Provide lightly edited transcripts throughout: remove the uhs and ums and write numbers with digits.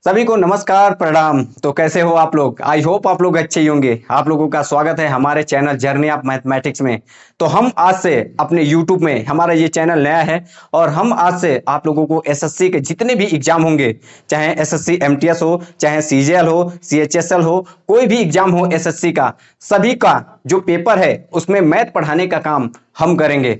सभी को नमस्कार प्रणाम। तो कैसे हो आप लोग? आई होप आप लोग अच्छे ही होंगे। आप लोगों का स्वागत है हमारे चैनल जर्नी ऑफ मैथमेटिक्स में। तो हम आज से अपने यूट्यूब में, हमारा ये चैनल नया है और हम आज से आप लोगों को एसएससी के जितने भी एग्जाम होंगे, चाहे एसएससी एमटीएस हो, चाहे सीजीएल हो, सीएचएसएल हो, कोई भी एग्जाम हो एसएससी का, सभी का जो पेपर है उसमें मैथ पढ़ाने का काम हम करेंगे।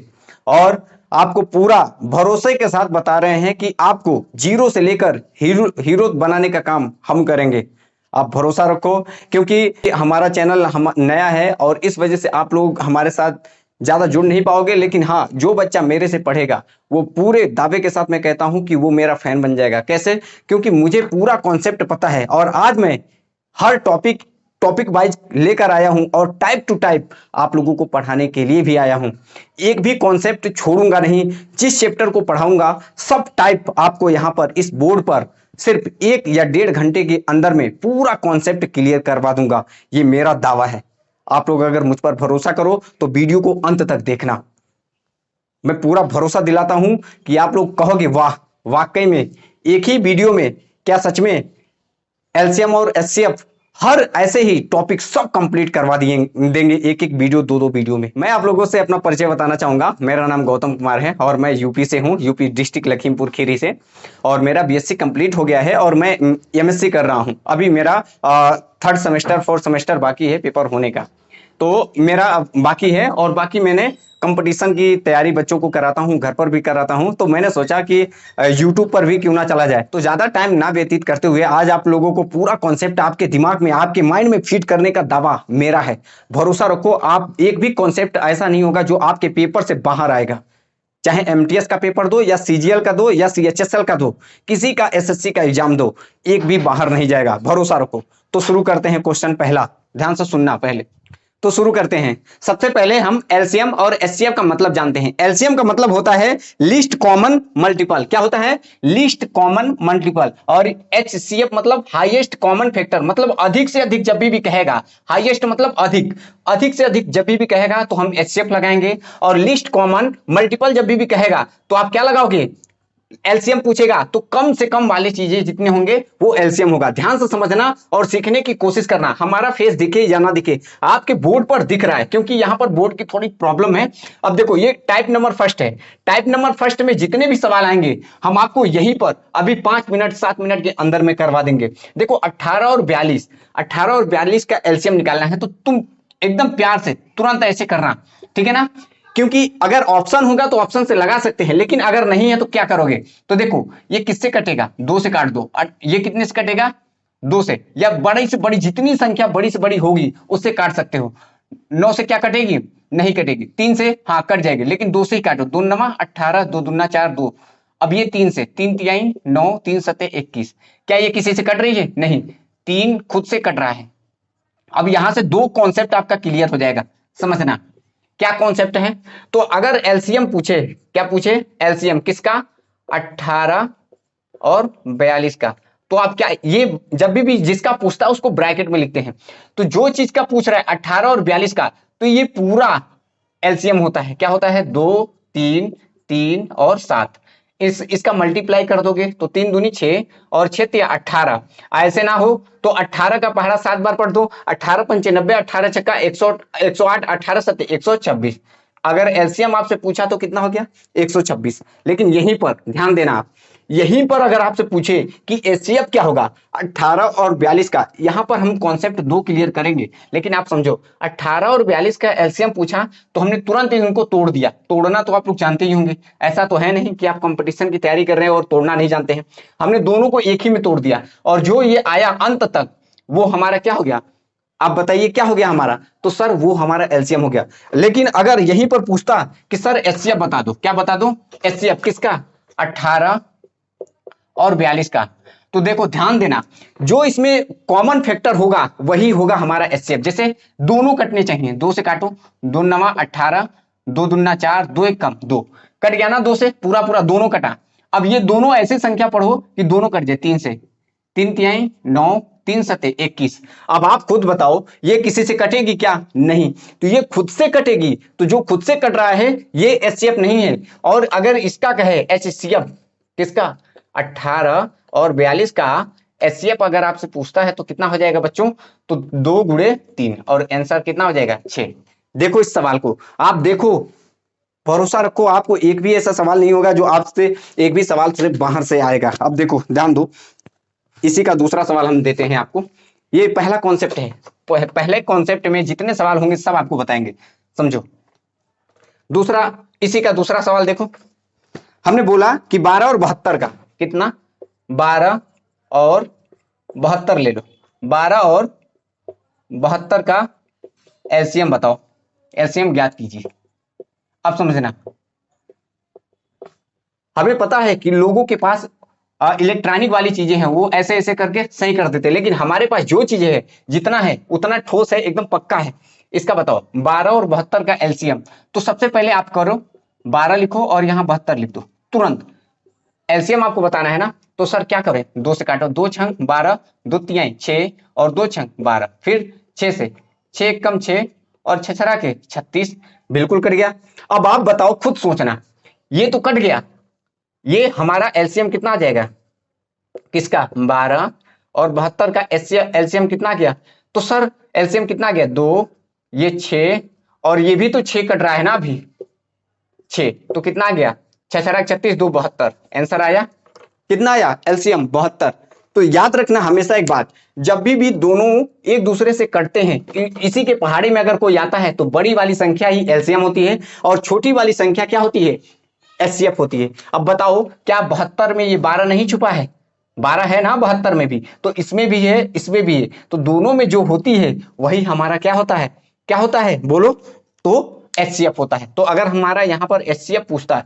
और आपको पूरा भरोसे के साथ बता रहे हैं कि आपको जीरो से लेकर हीरो हीरो बनाने का काम हम करेंगे। आप भरोसा रखो, क्योंकि हमारा चैनल हम नया है और इस वजह से आप लोग हमारे साथ ज्यादा जुड़ नहीं पाओगे। लेकिन हाँ, जो बच्चा मेरे से पढ़ेगा वो पूरे दावे के साथ मैं कहता हूं कि वो मेरा फैन बन जाएगा। कैसे? क्योंकि मुझे पूरा कॉन्सेप्ट पता है और आज मैं हर टॉपिक टॉपिक वाइज लेकर आया हूं और टाइप टू टाइप आप लोगों को पढ़ाने के लिए भी आया हूं। एक भी कॉन्सेप्ट छोड़ूंगा नहीं। जिस चैप्टर को पढ़ाऊंगा सब टाइप आपको यहां पर इस बोर्ड पर सिर्फ 1 या 1.5 घंटे के अंदर में पूरा कॉन्सेप्ट क्लियर करवा दूंगा। ये मेरा दावा है। आप लोग अगर मुझ पर भरोसा करो तो वीडियो को अंत तक देखना। मैं पूरा भरोसा दिलाता हूं कि आप लोग कहोगे वाह, वाकई में एक ही वीडियो में क्या सच में एलसीएम और एचसीएफ हर ऐसे ही टॉपिक सब कंप्लीट करवा दिए देंगे, एक एक वीडियो, दो दो वीडियो में। मैं आप लोगों से अपना परिचय बताना चाहूंगा। मेरा नाम गौतम कुमार है और मैं यूपी से हूँ, यूपी डिस्ट्रिक्ट लखीमपुर खीरी से। और मेरा बीएससी कंप्लीट हो गया है और मैं एमएससी कर रहा हूँ। अभी मेरा 3rd सेमेस्टर 4th सेमेस्टर बाकी है पेपर होने का, तो मेरा बाकी है। और बाकी मैंने कंपटीशन की तैयारी बच्चों को कराता हूं, घर पर भी कराता हूं। तो मैंने सोचा कि यूट्यूब पर भी क्यों ना चला जाए। तो ज्यादा टाइम ना व्यतीत करते हुए आज आप लोगों को पूरा कॉन्सेप्ट आपके दिमाग में, आपके माइंड में फिट करने का दावा मेरा है। भरोसा रखो, आप एक भी कॉन्सेप्ट ऐसा नहीं होगा जो आपके पेपर से बाहर आएगा। चाहे एमटीएस का पेपर दो या सीजीएल का दो या सीएचएसएल का दो, किसी का एसएससी का एग्जाम दो, एक भी बाहर नहीं जाएगा। भरोसा रखो। तो शुरू करते हैं। क्वेश्चन पहला, ध्यान से सुनना पहले। तो शुरू करते हैं। सबसे पहले हम एलसीएम और एचसीएफ का मतलब जानते हैं। एलसीएम का मतलब होता है लीस्ट कॉमन मल्टीपल। क्या होता है? Least common multiple. और एचसीएफ मतलब हाईएस्ट कॉमन फैक्टर, मतलब अधिक से अधिक जब भी कहेगा, हाईएस्ट मतलब अधिक, अधिक से अधिक जब भी कहेगा तो हम एचसीएफ लगाएंगे। और लीस्ट कॉमन मल्टीपल जब भी कहेगा तो आप क्या लगाओगे? एलसीएम पूछेगा तो कम से कम वाली चीजें जितने होंगे वो एलसीएम होगा। ध्यान से समझना और सीखने की कोशिश करना। हमारा फेस दिखे या ना दिखे, आपके बोर्ड पर दिख रहा है, क्योंकि यहां पर बोर्ड की थोड़ी प्रॉब्लम है। अब देखो, ये टाइप नंबर फर्स्ट है। टाइप नंबर फर्स्ट में जितने भी सवाल आएंगे हम आपको यहीं पर अभी 5 मिनट 7 मिनट के अंदर में करवा देंगे। देखो 18 और 42, 18 और 42 का एलसीएम निकालना है तो तुम एकदम प्यार से तुरंत ऐसे करना, ठीक है ना? क्योंकि अगर ऑप्शन होगा तो ऑप्शन से लगा सकते हैं, लेकिन अगर नहीं है तो क्या करोगे? तो देखो, ये किससे कटेगा? 2 से काट दो। ये कितने से कटेगा? 2 से। या बड़ी से बड़ी जितनी संख्या बड़ी से बड़ी होगी उससे काट सकते हो। 9 से क्या कटेगी? नहीं कटेगी। 3 से हाँ कट जाएगी, लेकिन 2 से ही काटो। 2 नमा 18, 2 दूना 4, 2। अब ये 3 से, 3 तिहाई 9, 3 सत्ते 21। क्या ये किसी से कट रही है? नहीं, 3 खुद से कट रहा है। अब यहां से 2 कॉन्सेप्ट आपका क्लियर हो जाएगा। समझना क्या कॉन्सेप्ट है। तो अगर एलसीएम पूछे, क्या पूछे? एलसीएम किसका? 18 और 42 का। तो आप क्या, ये जब भी जिसका पूछता है उसको ब्रैकेट में लिखते हैं। तो जो चीज का पूछ रहा है 18 और 42 का, तो ये पूरा एलसीएम होता है। क्या होता है? 2, 3, 3 और 7। इसका मल्टीप्लाई कर दोगे तो 3 दूनी 6 और 6 18। ऐसे ना हो तो 18 का पहाड़ा 7 बार पढ़ दो। 18 पंचे 90, 18 छक्का 108, 18 सत्ते 126। अगर एलसीएम आपसे पूछा तो कितना हो गया? 126। लेकिन यहीं पर ध्यान देना आप, यहीं पर अगर आपसे पूछे कि एचसीएफ क्या होगा 18 और 42 का, यहां पर हम कॉन्सेप्ट 2 क्लियर करेंगे। लेकिन आप समझो, 18 और 42 का एलसीएम पूछा तो हमने तुरंत इनको तोड़ दिया। तोड़ना तो आप लोग जानते ही होंगे। ऐसा तो है नहीं कि आप कंपटीशन की तैयारी कर रहे हैं और तोड़ना नहीं जानते हैं। हमने दोनों को एक ही में तोड़ दिया और जो ये आया अंत तक वो हमारा क्या हो गया? आप बताइए क्या हो गया हमारा? तो सर वो हमारा एलसीएम हो गया। लेकिन अगर यहीं पर पूछता कि सर एचसीएफ बता दो, क्या बता दो? एचसीएफ किसका? 18 और 42 का। तो देखो ध्यान देना, जो इसमें कॉमन फैक्टर होगा वही होगा हमारा एचसीएफ। जैसे दोनों कटने चाहिए, 2 से काटो। 2 नमा 18, 2 दूना 4, 2 एक कम 2। कट गया ना 2 से, पूरा पूरा दोनों कटा। अब ये दोनों ऐसी संख्या पढ़ो कि दोनों कट जाए। 3 से, 3 तिहाई 9, 3 सत्ते 21। अब आप खुद बताओ, ये किसी से कटेगी क्या? नहीं। तो ये खुद से कटेगी। तो जो खुद से कट रहा है ये एचसीएफ नहीं है। और अगर इसका कहे एचसीएफ, किसका? 18 और 42 का एचसीएफ अगर आपसे पूछता है तो कितना हो जाएगा बच्चों, तो 2 गुणे 3 और आंसर कितना हो जाएगा 6। देखो इस सवाल को आप देखो, भरोसा रखो, आपको एक भी ऐसा सवाल नहीं होगा जो आपसे एक भी सवाल सिर्फ बाहर से आएगा। अब देखो ध्यान दो, इसी का दूसरा सवाल हम देते हैं आपको। ये पहला कॉन्सेप्ट है, पहले कॉन्सेप्ट में जितने सवाल होंगे सब आपको बताएंगे, समझो। दूसरा, इसी का दूसरा सवाल देखो, हमने बोला कि 12 और 72 का कितना, 12 और 72 ले लो, 12 और 72 का एलसीएम बताओ, एलसीएम ज्ञात कीजिए। अब समझना, हमें पता है कि लोगों के पास इलेक्ट्रॉनिक वाली चीजें हैं, वो ऐसे ऐसे करके सही कर देते हैं, लेकिन हमारे पास जो चीजें है जितना है उतना ठोस है, एकदम पक्का है। इसका बताओ 12 और 72 का एलसीएम। तो सबसे पहले आप करो 12 लिखो और यहां 72 लिख दो तुरंत। एलसीएम आपको बताना है ना, तो सर क्या करें, 2 से काटो, 2 छंग 12, 2 तियाई 6 और 2 छंग 12, फिर 6 से, 6 कम 6 और छछरा के 36, बिल्कुल कट गया। अब आप बताओ, खुद सोचना, ये तो कट गया, ये हमारा एलसीएम कितना आ जाएगा, किसका, 12 और 72 का एलसीएम कितना गया, तो सर एलसीएम कितना गया, 2, ये 6 और ये भी तो 6 कट रहा है ना अभी, 6 तो कितना गया, 6 36, 2 72, आंसर आया कितना आया, एलसीएम 72। तो याद रखना हमेशा एक बात, जब भी दोनों एक दूसरे से कटते हैं, इसी के पहाड़ी में अगर कोई आता है तो बड़ी वाली संख्या ही एलसीएम होती है और छोटी वाली संख्या क्या होती है, एचसीएफ होती है। अब बताओ क्या 72 में ये 12 नहीं छुपा है, 12 है ना 72 में भी, तो इसमें भी है इसमें भी है, तो दोनों में जो होती है वही हमारा क्या होता है, क्या होता है बोलो, तो एचसीएफ होता है। तो अगर हमारा यहां पर एचसीएफ पूछता,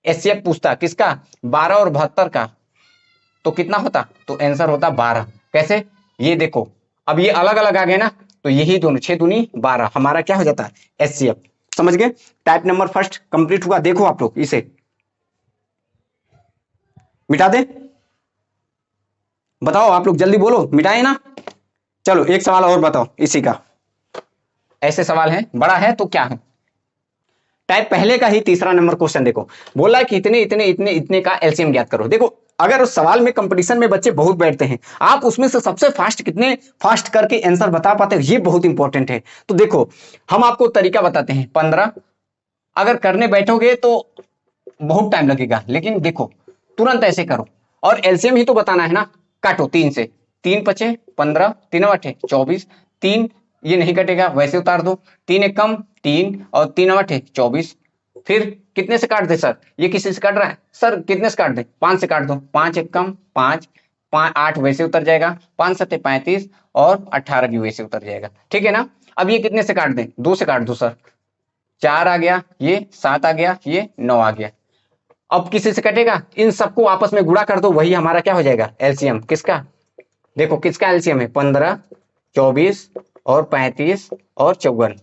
एचसीएफ पूछता किसका, 12 और 72 का, तो कितना होता, तो आंसर होता 12। कैसे, ये देखो अब ये अलग अलग आ गए ना, तो यही दोनों 6 दूनी 12 हमारा क्या हो जाता है, एचसीएफ। समझ गए, टाइप नंबर फर्स्ट कंप्लीट हुआ। देखो आप लोग इसे मिटा दे, बताओ आप लोग जल्दी बोलो, मिटाए ना। चलो एक सवाल और बताओ इसी का, ऐसे सवाल है, बड़ा है तो क्या है, टाइप पहले का ही तीसरा नंबर क्वेश्चन देखो, बोला कि इतने इतने इतने इतने का एलसीएम ज्ञात करो। देखो अगर उस सवाल में कंपटीशन में बच्चे बहुत बैठते हैं, आप उसमें से सबसे फास्ट कितने फास्ट करके आंसर बता पाते हो, ये बहुत इंपॉर्टेंट है। तो देखो हम आपको तरीका बताते हैं, 15 अगर करने बैठोगे तो बहुत टाइम लगेगा, लेकिन देखो तुरंत ऐसे करो, और एलसीएम ही तो बताना है ना, काटो 3 से, 3 पचे 15, 3 अठे 24, 3 ये नहीं कटेगा वैसे उतार दो, 3 एक कम 3 और 3 अठे 24, फिर कितने से काट दे सर, ये किसी से काट रहा है सर, कितने से काट दे, 5 से काट दो, 5 एक कम 5, 8 वैसे उतर जाएगा, 5 सत्ते 35 और 18 भी वैसे उतर जाएगा, ठीक है ना। अब ये कितने से काट दें, 2 से काट दो सर, 4 आ गया, ये 7 आ गया, ये 9 आ गया। अब किसी से कटेगा, इन सबको आपस में गुणा कर दो, वही हमारा क्या हो जाएगा, एलसीएम किसका, देखो किसका एलसीएम है, 15, 24 और 35 और 54।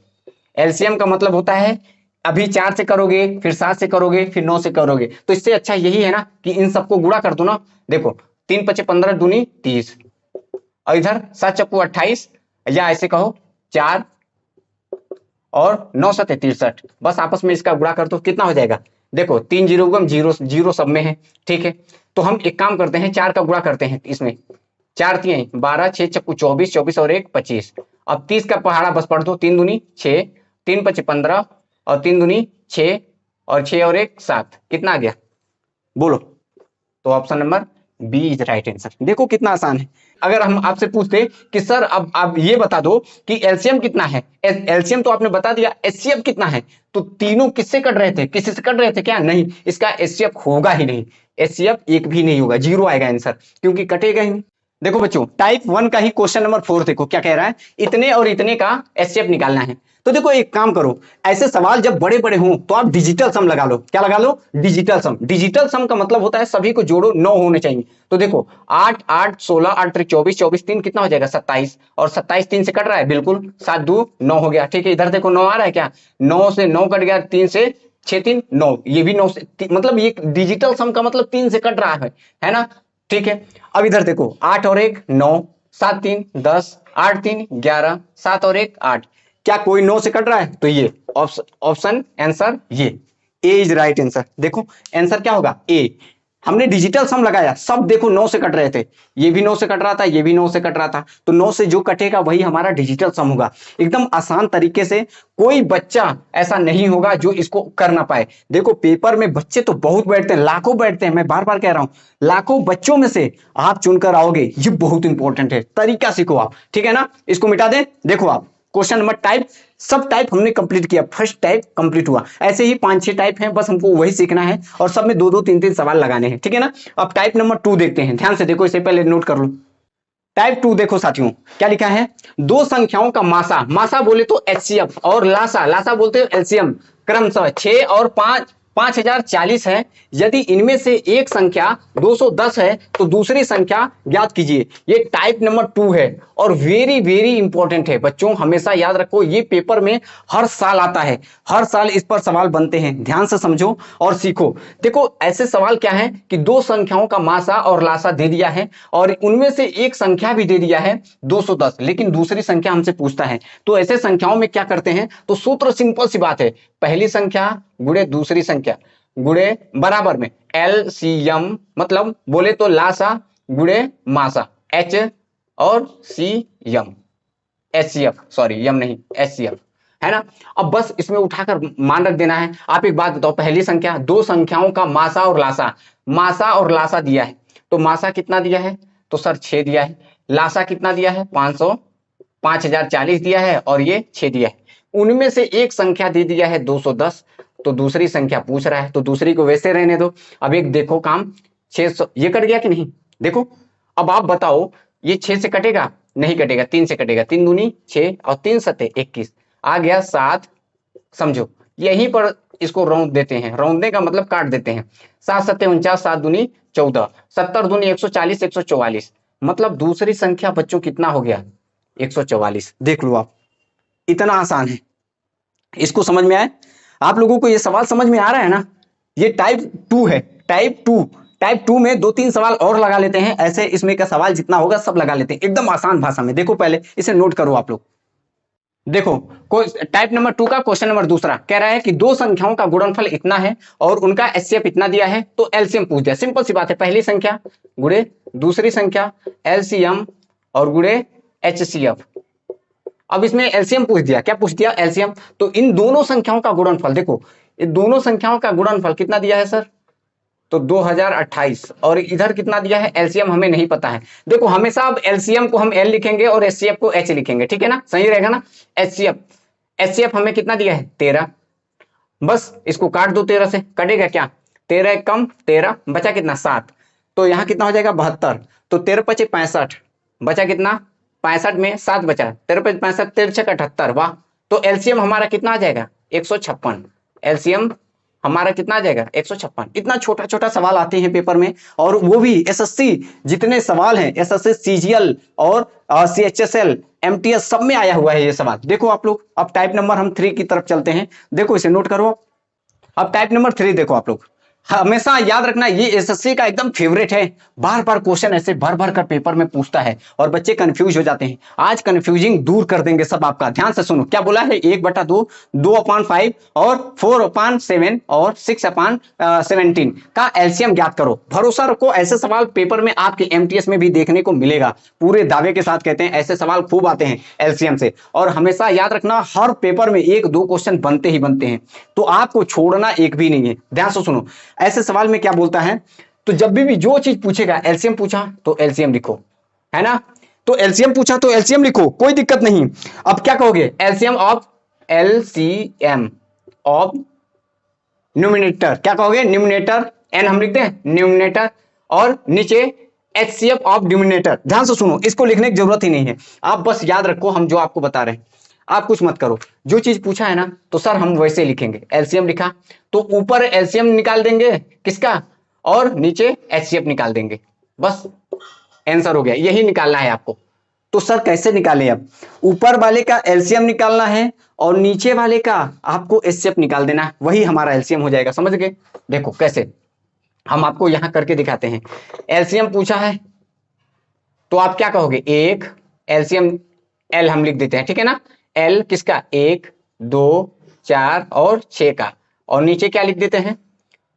एलसीएम का मतलब होता है अभी 4 से करोगे, फिर 7 से करोगे, फिर 9 से करोगे, तो इससे अच्छा यही है ना कि इन सबको गुणा कर दो ना। देखो 3 पचे 15 दूनी 30 और इधर 7 चक्कू 28, या ऐसे कहो 4 और 9 सत्ते 63, बस आपस में इसका गुणा कर दो, कितना हो जाएगा, देखो 3 जीरो गम जीरो जीरो सब में है, ठीक है। तो हम एक काम करते हैं, 4 का गुणा करते हैं इसमें, 4 3 12, 6 चक्कू 24, 24 और 1 25। अब 30 का पहाड़ा बस पढ़ दो, 3 दूनी 6, 3 पचे 15 और 3 दूनी 6 और 6 और 1 7, कितना आ गया बोलो। तो option number B is right answer. देखो कितना आसान है। अगर हम आपसे पूछते कि सर अब आप ये बता दो कि एलसीएम कितना है, एलसीएम तो आपने बता दिया, एचसीएफ कितना है, तो तीनों किससे कट रहे थे, किसी से कट रहे थे क्या, नहीं, इसका एचसीएफ होगा ही नहीं, एचसीएफ एक भी नहीं होगा, 0 आएगा आंसर, क्योंकि कटेगा ही नहीं। देखो बच्चों टाइप 1 का ही क्वेश्चन नंबर 4 देखो क्या कह रहा है, इतने और इतने का एचसीएफ निकालना है। तो देखो एक काम करो, ऐसे सवाल जब बड़े बड़े हों तो आप डिजिटल सम लगा लो, क्या लगा लो, डिजिटल सम। डिजिटल सम का मतलब होता है सभी को जोड़ो, 9 होने चाहिए। तो देखो 8 8 16 8 3 24, 24 3 कितना हो जाएगा 27, और 27 3 से कट रहा है, बिल्कुल 7 2 9 हो गया, ठीक है। इधर देखो 9 आ रहा है क्या, 9 से 9 कट गया, 3 से 6 3 9, ये भी 9 से, मतलब ये डिजिटल सम का मतलब 3 से कट रहा है ना, ठीक है। अब इधर देखो 8 और 1 9, 7 3 10, 8 3 11, 7 और 1 8, क्या कोई 9 से कट रहा है, तो ये ऑप्शन आंसर ये ए इज राइट आंसर। देखो आंसर क्या होगा ए, हमने डिजिटल सम लगाया, सब देखो 9 से कट रहे थे, ये भी 9 से कट रहा था, ये भी 9 से कट रहा था, तो 9 से जो कटेगा वही हमारा डिजिटल सम होगा। एकदम आसान तरीके से, कोई बच्चा ऐसा नहीं होगा जो इसको कर ना पाए। देखो पेपर में बच्चे तो बहुत बैठते हैं, लाखों बैठते हैं, मैं बार बार कह रहा हूं लाखों बच्चों में से आप चुनकर आओगे, ये बहुत इंपॉर्टेंट है। तरीका सीखो आप, ठीक है ना। इसको मिटा दें, देखो आप क्वेश्चन नंबर टाइप, सब टाइप हमने कंप्लीट किया, फर्स्ट टाइप कंप्लीट हुआ। ऐसे ही 5-6 टाइप हैं, बस हमको वही सीखना है और सब में 2-2 3-3 सवाल लगाने हैं, ठीक है ना। अब टाइप नंबर 2 देखते हैं, ध्यान से देखो, इससे पहले नोट कर लो। टाइप 2 देखो साथियों, क्या लिखा है, दो संख्याओं का मासा, मासा बोले तो एचसीएफ, और लासा, लासा बोलते हो एलसीएम, क्रमशः 6 और 5 5040 है। यदि इनमें से एक संख्या 210 है तो दूसरी संख्या ज्ञात कीजिए। ये टाइप नंबर 2 है और वेरी वेरी इंपॉर्टेंट है बच्चों, हमेशा याद रखो, ये पेपर में हर साल आता है, हर साल इस पर सवाल बनते हैं। ध्यान से समझो और सीखो। देखो ऐसे सवाल क्या है कि दो संख्याओं का मासा और लासा दे दिया है और उनमें से एक संख्या भी दे दिया है 210, लेकिन दूसरी संख्या हमसे पूछता है। तो ऐसे संख्याओं में क्या करते हैं, तो सूत्र सिंपल सी बात है, पहली संख्या गुणे दूसरी संख्या गुणे बराबर में एलसीएम, मतलब बोले तो लासा गुणे मासा, एच और C M, HCF, sorry M नहीं एचसीएफ, है ना। अब बस इसमें उठाकर मान रख देना है। आप एक बात बताओ, पहली संख्या, दो संख्याओं का मासा और लासा, मासा और लासा दिया है, तो मासा कितना दिया है, तो सर 6 दिया है, लासा कितना दिया है 5040 दिया है और ये 6 दिया है। उनमें से एक संख्या दे दिया है 210, तो दूसरी संख्या पूछ रहा है, तो दूसरी को वैसे रहने दो। अब एक देखो काम, 600 ये कट गया कि नहीं, देखो। अब आप बताओ ये 6 से कटेगा, नहीं कटेगा, 3 से कटेगा, 3 दूनी 6 और 3 सते 21, आ गया 7। समझो यहीं पर इसको रौंद देते हैं, रौंदने का मतलब काट देते हैं, 7 सते 49, 7 दूनी 14, 70 दूनी 140, 144, मतलब दूसरी संख्या बच्चों कितना हो गया 144। देख लो आप, इतना आसान है। इसको समझ में आए आप लोगों को, ये सवाल समझ में आ रहा है ना। ये टाइप 2 है, टाइप 2। टाइप 2 में 2-3 सवाल और लगा लेते हैं, ऐसे इसमें का सवाल जितना होगा सब लगा लेते हैं एकदम आसान भाषा में। देखो पहले इसे नोट करो आप लोग। देखो टाइप नंबर 2 का क्वेश्चन नंबर दूसरा कह रहा है कि दो संख्याओं का गुणनफल इतना है और उनका एचसीएफ इतना दिया है, तो एलसीएम पूछ दिया। सिंपल सी बात है, पहली संख्या गुणे दूसरी संख्या एलसीएम और गुणे एचसीएफ। अब इसमें एलसीएम पूछ दिया, क्या पूछ दिया, एलसीएम। तो इन दोनों संख्याओं का गुणनफल, देखो इन दोनों संख्याओं का गुणनफल कितना दिया है सर, तो 2028, और इधर कितना दिया है, एलसीएम हमें नहीं पता है। देखो हमेशा अब एलसीएम को हम एल लिखेंगे और एचसीएफ को एच लिखेंगे, ठीक है ना, सही रहेगा ना। एचसीएफ, एचसीएफ हमें कितना दिया है 13, बस इसको काट दो, 13 से कटेगा क्या, 13 कम 13, बचा कितना 7, तो यहाँ कितना हो जाएगा 72, तो 13 पचे 65, बचा कितना 65 में 7 बचा, 13 पचे 65, 13 छक 78, वाह। तो एलसीएम हमारा कितना आ जाएगा 156, एलसीएम हमारा कितना आ जाएगा 156। इतना छोटा छोटा सवाल आते हैं पेपर में, और वो भी एसएससी जितने सवाल हैं, एसएससी सीजीएल और सीएचएसएल एमटीएस सब में आया हुआ है ये सवाल। देखो आप लोग, अब टाइप नंबर हम 3 की तरफ चलते हैं, देखो इसे नोट करो। अब टाइप नंबर 3 देखो आप लोग, हमेशा याद रखना ये एसएससी का एकदम फेवरेट है, बार बार क्वेश्चन ऐसे भर भर कर पेपर में पूछता है और बच्चे कंफ्यूज हो जाते हैं। आज कंफ्यूजिंग दूर कर देंगे सब आपका, ध्यान से सुनो। क्या बोला है, 1/2, 2/5 और 4/7 और 6/17 का एलसीएम ज्ञात करो। भरोसा रखो, ऐसे सवाल पेपर में आपके एमटीएस में भी देखने को मिलेगा, पूरे दावे के साथ कहते हैं ऐसे सवाल खूब आते हैं एलसीएम से। और हमेशा याद रखना हर पेपर में 1-2 क्वेश्चन बनते ही बनते हैं, तो आपको छोड़ना एक भी नहीं है। ध्यान से सुनो, ऐसे सवाल में क्या बोलता है, तो जब भी जो चीज पूछेगा, एलसीएम पूछा तो एलसीएम लिखो, है ना, तो एलसीएम पूछा तो एलसीएम लिखो, कोई दिक्कत नहीं। अब क्या कहोगे, एलसीएम ऑफ न्यूमिनेटर, क्या कहोगे, न्यूमिनेटर, एन हम लिखते हैं न्यूमिनेटर, और नीचे एचसीएफ ऑफ डिनोमिनेटर। ध्यान से सुनो, इसको लिखने की जरूरत ही नहीं है, आप बस याद रखो हम जो आपको बता रहे हैं, आप कुछ मत करो। जो चीज पूछा है ना, तो सर हम वैसे लिखेंगे, एलसीएम लिखा तो ऊपर एलसीएम निकाल देंगे किसका, और नीचे एचसीएफ निकाल देंगे, बस आंसर हो गया। यही निकालना है आपको। तो सर कैसे निकालें, अब ऊपर वाले का एलसीएम निकालना है और नीचे वाले का आपको एचसीएफ निकाल देना है, वही हमारा एलसीएम हो जाएगा। समझ गए, देखो कैसे, हम आपको यहां करके दिखाते हैं। एलसीएम पूछा है तो आप क्या कहोगे, एक एलसीएम एल हम लिख देते हैं, ठीक है ना, एल किसका, 1, 2, 4 और 6 का, और नीचे क्या लिख देते हैं,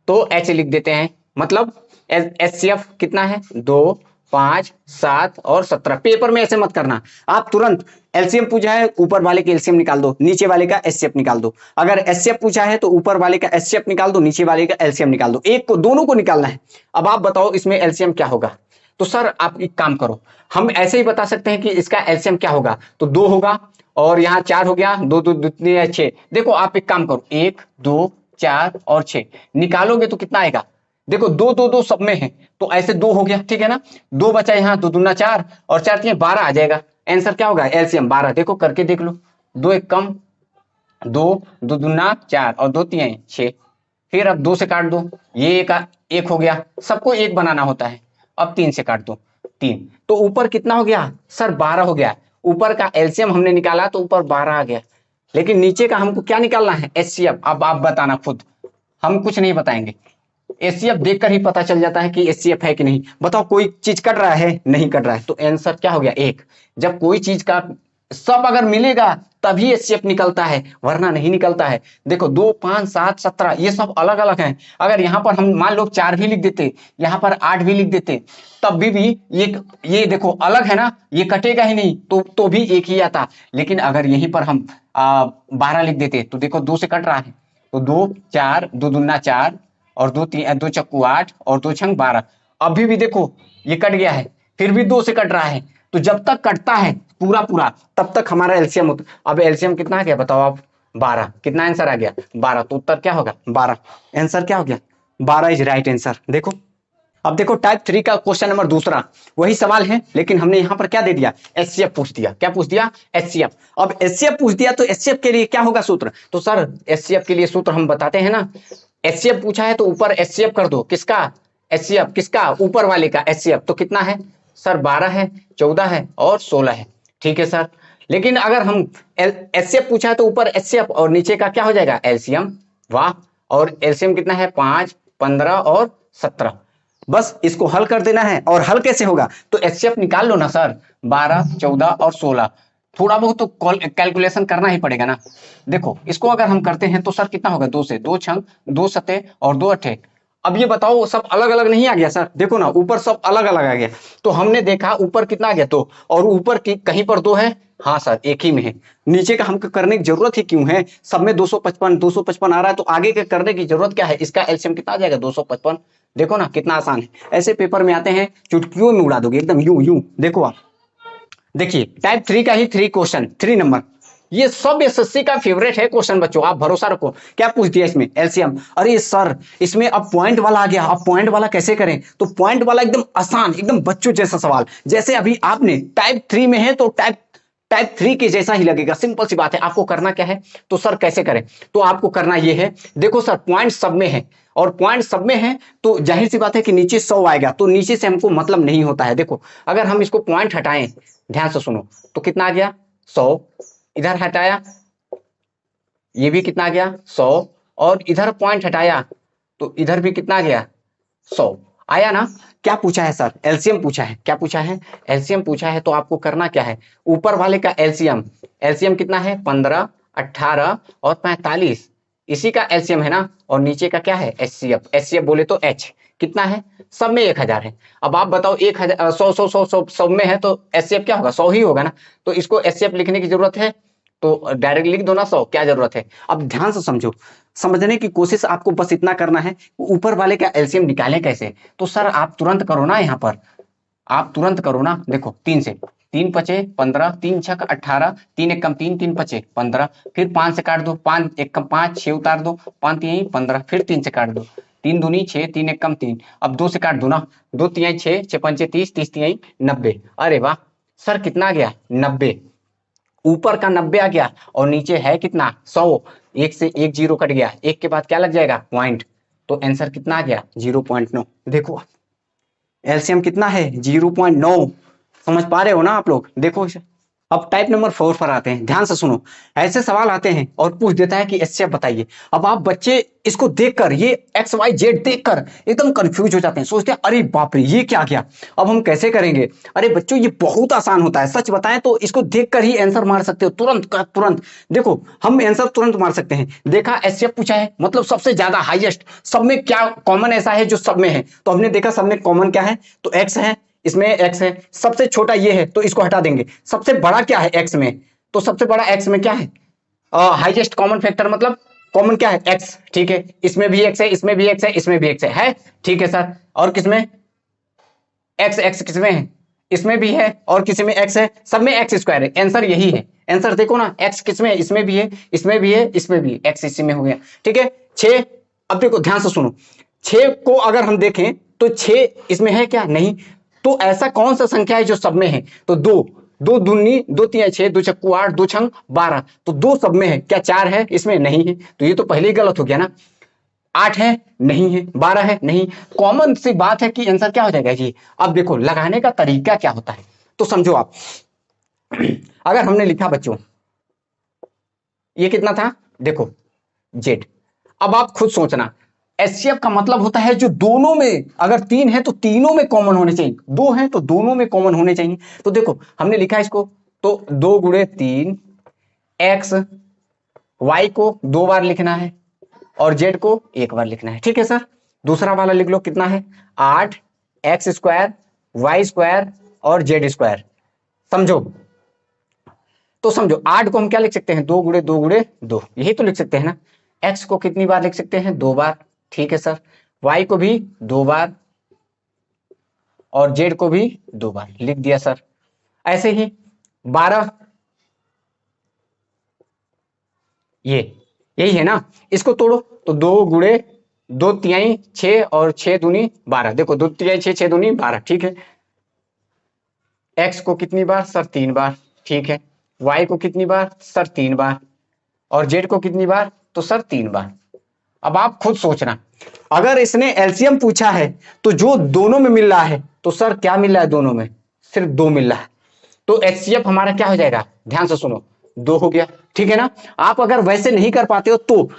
तो एच लिख देते हैं, मतलब HCF कितना है 2, 5, 7 और 17। पेपर में ऐसे मत करना, आप तुरंत एलसीएम पूछा है ऊपर वाले के एलसीएम निकाल दो, नीचे वाले का एचसीएफ निकाल दो। अगर एचसीएफ पूछा है तो ऊपर वाले का एचसीएफ निकाल दो, नीचे वाले का एलसीएम निकाल दो। एक को दोनों को निकालना है। अब आप बताओ इसमें एलसीएम क्या होगा। तो सर आप एक काम करो, हम ऐसे ही बता सकते हैं कि इसका एलसीएम क्या होगा, तो 2 होगा और यहाँ 4 हो गया, 2 2 2 6। देखो आप एक काम करो, 1 2 4 और 6 निकालोगे तो कितना आएगा। देखो 2 2 2 सब में है तो ऐसे 2 हो गया, ठीक है ना। 2 बचा यहाँ, 2 दूना 4 और 4 3 12 आ जाएगा। आंसर क्या होगा एलसीएम 12। देखो करके देख लो, 2 1 कम 2, 2 दूना 4 और 2 3 6। फिर अब 2 से काट दो, ये एक हो गया, सबको एक बनाना होता है। अब 3 से काट दो 3, तो ऊपर कितना हो गया सर 12 हो गया। ऊपर का एलसीएम हमने निकाला तो ऊपर 12 आ गया, लेकिन नीचे का हमको क्या निकालना है एचसीएफ। अब आप बताना खुद, हम कुछ नहीं बताएंगे। एचसीएफ देखकर ही पता चल जाता है कि एचसीएफ है कि नहीं। बताओ कोई चीज कट रहा है, नहीं कट रहा है, तो आंसर क्या हो गया 1। जब कोई चीज का सब अगर मिलेगा तभी एचसीएफ निकलता है, वरना नहीं निकलता है। देखो 2 5 7 17 ये सब अलग अलग हैं। अगर यहाँ पर हम मान लो 4 भी लिख देते, यहाँ पर 8 भी लिख देते, तब भी ये देखो अलग है ना, ये कटेगा ही नहीं, तो भी एक ही आता। लेकिन अगर यहीं पर हम 12 लिख देते तो देखो 2 से कट रहा है, तो 2 4 2 दूना 4 और 2 3 2 चक्कू 8 और 2 छंग 12। अभी भी देखो ये कट गया है, फिर भी 2 से कट रहा है। तो जब तक कटता है पूरा पूरा तब तक हमारा एलसीएम होता। अब एलसीएम कितना आ गया बताओ आप 12। कितना आंसर आ गया 12, तो उत्तर क्या होगा 12। आंसर क्या हो गया 12 इज राइट आंसर। देखो अब देखो टाइप 3 का क्वेश्चन नंबर दूसरा, वही सवाल है लेकिन हमने यहां पर क्या दे दिया एचसीएफ पूछ दिया। क्या पूछ दिया एचसीएफ। अब एचसीएफ पूछ दिया तो एचसीएफ के लिए क्या होगा सूत्र। तो सर एचसीएफ के लिए सूत्र हम बताते हैं ना, एचसीएफ पूछा है तो ऊपर एचसीएफ कर दो। किसका एचसीएफ, किसका ऊपर वाले का एचसीएफ। तो कितना है सर 12 है, 14 है और 16 है, ठीक है सर। लेकिन अगर हम एचसीएफ पूछा है तो ऊपर एचसीएफ और नीचे का क्या हो जाएगा एलसीएम। वाह, और एलसीएम कितना है 5 15 और 17। बस इसको हल कर देना है। और हल कैसे होगा, तो एचसीएफ निकाल लो ना सर, 12 14 और 16। थोड़ा बहुत तो कैलकुलेशन करना ही पड़ेगा ना। देखो इसको अगर हम करते हैं तो सर कितना होगा 2 से 2 छंग 2 सते और 2 अठे। अब ये बताओ सब अलग अलग नहीं आ गया सर, देखो ना ऊपर सब अलग अलग आ गया। तो हमने देखा ऊपर कितना आ गया 2 और ऊपर की कहीं पर 2 है, हाँ सर एक ही में है। नीचे का हमको करने की जरूरत ही क्यों है, सब में 255 255 आ रहा है, तो आगे के करने की जरूरत क्या है। इसका एलसीएम कितना आ जाएगा 255। देखो ना कितना आसान है। ऐसे पेपर में आते हैं चुटकियों में उड़ा दोगे एकदम यूं यूं। देखो आप देखिए टाइप 3 का ही 3 क्वेश्चन 3 नंबर, ये सब एसएससी का फेवरेट है क्वेश्चन बच्चों, आप भरोसा रखो। क्या पूछ दिया इसमें एलसीएम। अरे सर इसमें अब पॉइंट वाला आ गया, अब पॉइंट वाला कैसे करें। तो पॉइंट वाला एकदम आसान, एकदम बच्चों जैसा सवाल। जैसे अभी आपने टाइप 3 में है तो टाइप 3 के जैसा ही लगेगा, सिंपल सी बात है। आपको करना क्या है, तो सर कैसे करें, तो आपको करना ये है। देखो सर पॉइंट सब में है और पॉइंट सब में है तो जाहिर सी बात है कि नीचे 100 आएगा, तो नीचे से हमको मतलब नहीं होता है। देखो अगर हम इसको पॉइंट हटाएं, ध्यान से सुनो, तो कितना आ गया 100। इधर हटाया, ये भी कितना आ गया 100 और इधर पॉइंट हटाया तो इधर भी कितना आ गया 100 आया ना। क्या पूछा है सर एलसीएम पूछा है। क्या पूछा है एलसीएम पूछा है, तो आपको करना क्या है ऊपर वाले का एलसीएम। एलसीएम कितना है 15 18 और 45, इसी का एलसीएम है ना। और नीचे का क्या है एचसीएफ। एचसीएफ बोले तो एच कितना है, सब में 1000 है। अब आप बताओ 1000 100 100 100 100 सब में है तो एचसीएफ क्या होगा 100 ही होगा ना। तो इसको एचसीएफ लिखने की जरूरत है तो डायरेक्ट लिख दो ना 100, क्या जरूरत है। अब ध्यान से समझो, समझने की कोशिश आपको बस इतना करना है ऊपर वाले का एलसीएम निकालें कैसे। तो सर आप तुरंत करो ना, यहाँ पर आप तुरंत करो ना। देखो 3 से 3 पचे 15 3 छक 18 3 एक कम 3 3 पचे 15, फिर 5 से काट दो 5 एक कम 5 6 उतार दो 5 3 15, फिर 3 से काट दो 3 दूनी 6 3 एक कम 3। अब 2 से काट दो ना, 2 3 6 6 5 30 30 3 90। अरे वाह सर कितना आ गया 90। ऊपर का 90 आ गया और नीचे है कितना 100। एक से एक जीरो कट गया, एक के बाद क्या लग जाएगा पॉइंट, तो आंसर कितना आ गया 0.9। देखो एलसीएम कितना है 0.9। समझ पा रहे हो ना आप लोग, देखो इसे अब टाइप नंबर 4 पर आते हैं, ध्यान से सुनो। ऐसे सवाल आते हैं और पूछ देता है कि एचसीएफ बताइए। अब आप बच्चे इसको देखकर, ये एक्स वाई जेड देखकर एकदम कंफ्यूज हो जाते हैं, सोचते हैं अरे बाप रे ये क्या गया, अब हम कैसे करेंगे। अरे बच्चों ये बहुत आसान होता है, सच बताएं तो इसको देखकर ही आंसर मार सकते हो तुरंत का तुरंत। देखो हम आंसर तुरंत मार सकते हैं। देखा एचसीएफ पूछा है, मतलब सबसे ज्यादा हाईएस्ट, सब में क्या कॉमन ऐसा है जो सब में है, तो हमने देखा सब में कॉमन क्या है, तो एक्स है, इसमें एक्स है। सबसे छोटा ये है तो इसको हटा देंगे। सबसे बड़ा क्या है एक्स में, तो सबसे बड़ा एक्स में क्या है, हाईएस्ट कॉमन फैक्टर, मतलब कॉमन क्या है एक्स, ठीक है। इसमें भी एक्स है, इसमें भी एक्स है, इसमें भी एक्स है, ठीक है सर। और किसमें एक्स, एक्स किसमें है, इसमें भी है, और किसी में एक्स है, सब में एक्स स्क्वायर है। आंसर यही है, आंसर देखो ना, एक्स किसमें है, इसमें भी है, इसमें भी है, इसमें भी, एक्स इसी में हो गया, ठीक है। 6, अब देखो ध्यान से सुनो, 6 को अगर हम देखें तो 6 इसमें है क्या, नहीं। तो ऐसा कौन सा संख्या है जो सब में है, तो 2, 2 दूनी 2 3 6, 2 चक्कू 8, 2 छंग 12, तो 2 सब में है क्या, 4 है इसमें, नहीं है, तो ये तो पहले ही गलत हो गया ना। 8 है, नहीं है, 12 है, नहीं। कॉमन सी बात है कि आंसर क्या हो जाएगा जी। अब देखो लगाने का तरीका क्या होता है, तो समझो आप, अगर हमने लिखा बच्चों ये कितना था, देखो जेड। अब आप खुद सोचना, एचसीएफ का मतलब होता है जो दोनों में, अगर 3 है तो तीनों में कॉमन होने चाहिए, 2 है तो दोनों में कॉमन होने चाहिए। तो देखो हमने लिखा इसको, तो 2 गुणे 3 एक्स, वाई को 2 बार लिखना है और जेड को 1 बार लिखना है, ठीक है सर। दूसरा वाला लिख लो, कितना है 8 एक्स स्क्वायर, वाई स्क्वायर और जेड स्क्वायर। समझो, तो समझो 8 को हम क्या लिख सकते हैं, 2 गुणे 2 गुणे 2, यही तो लिख सकते हैं ना। एक्स को कितनी बार लिख सकते हैं, 2 बार, ठीक है सर। वाई को भी 2 बार और जेड को भी 2 बार लिख दिया सर। ऐसे ही 12, ये यही है ना, इसको तोड़ो, तो 2 गुणे 2 तिहाई 6 और 6 दूनी 12, देखो 2 तिहाई 6, 6 दूनी 12, ठीक है। एक्स को कितनी बार सर, 3 बार, ठीक है। वाई को कितनी बार सर, 3 बार, और जेड को कितनी बार, तो सर 3 बार। अब आप खुद सोचना, अगर इसने एलसीएम पूछा है तो जो दोनों में मिल रहा है, तो सर क्या मिल रहा है, दोनों में सिर्फ 2 मिल रहा है, तो एचसीएफ हमारा क्या हो जाएगा, ध्यान से सुनो, 2 हो गया, ठीक है ना। आप अगर वैसे नहीं कर पाते हो तो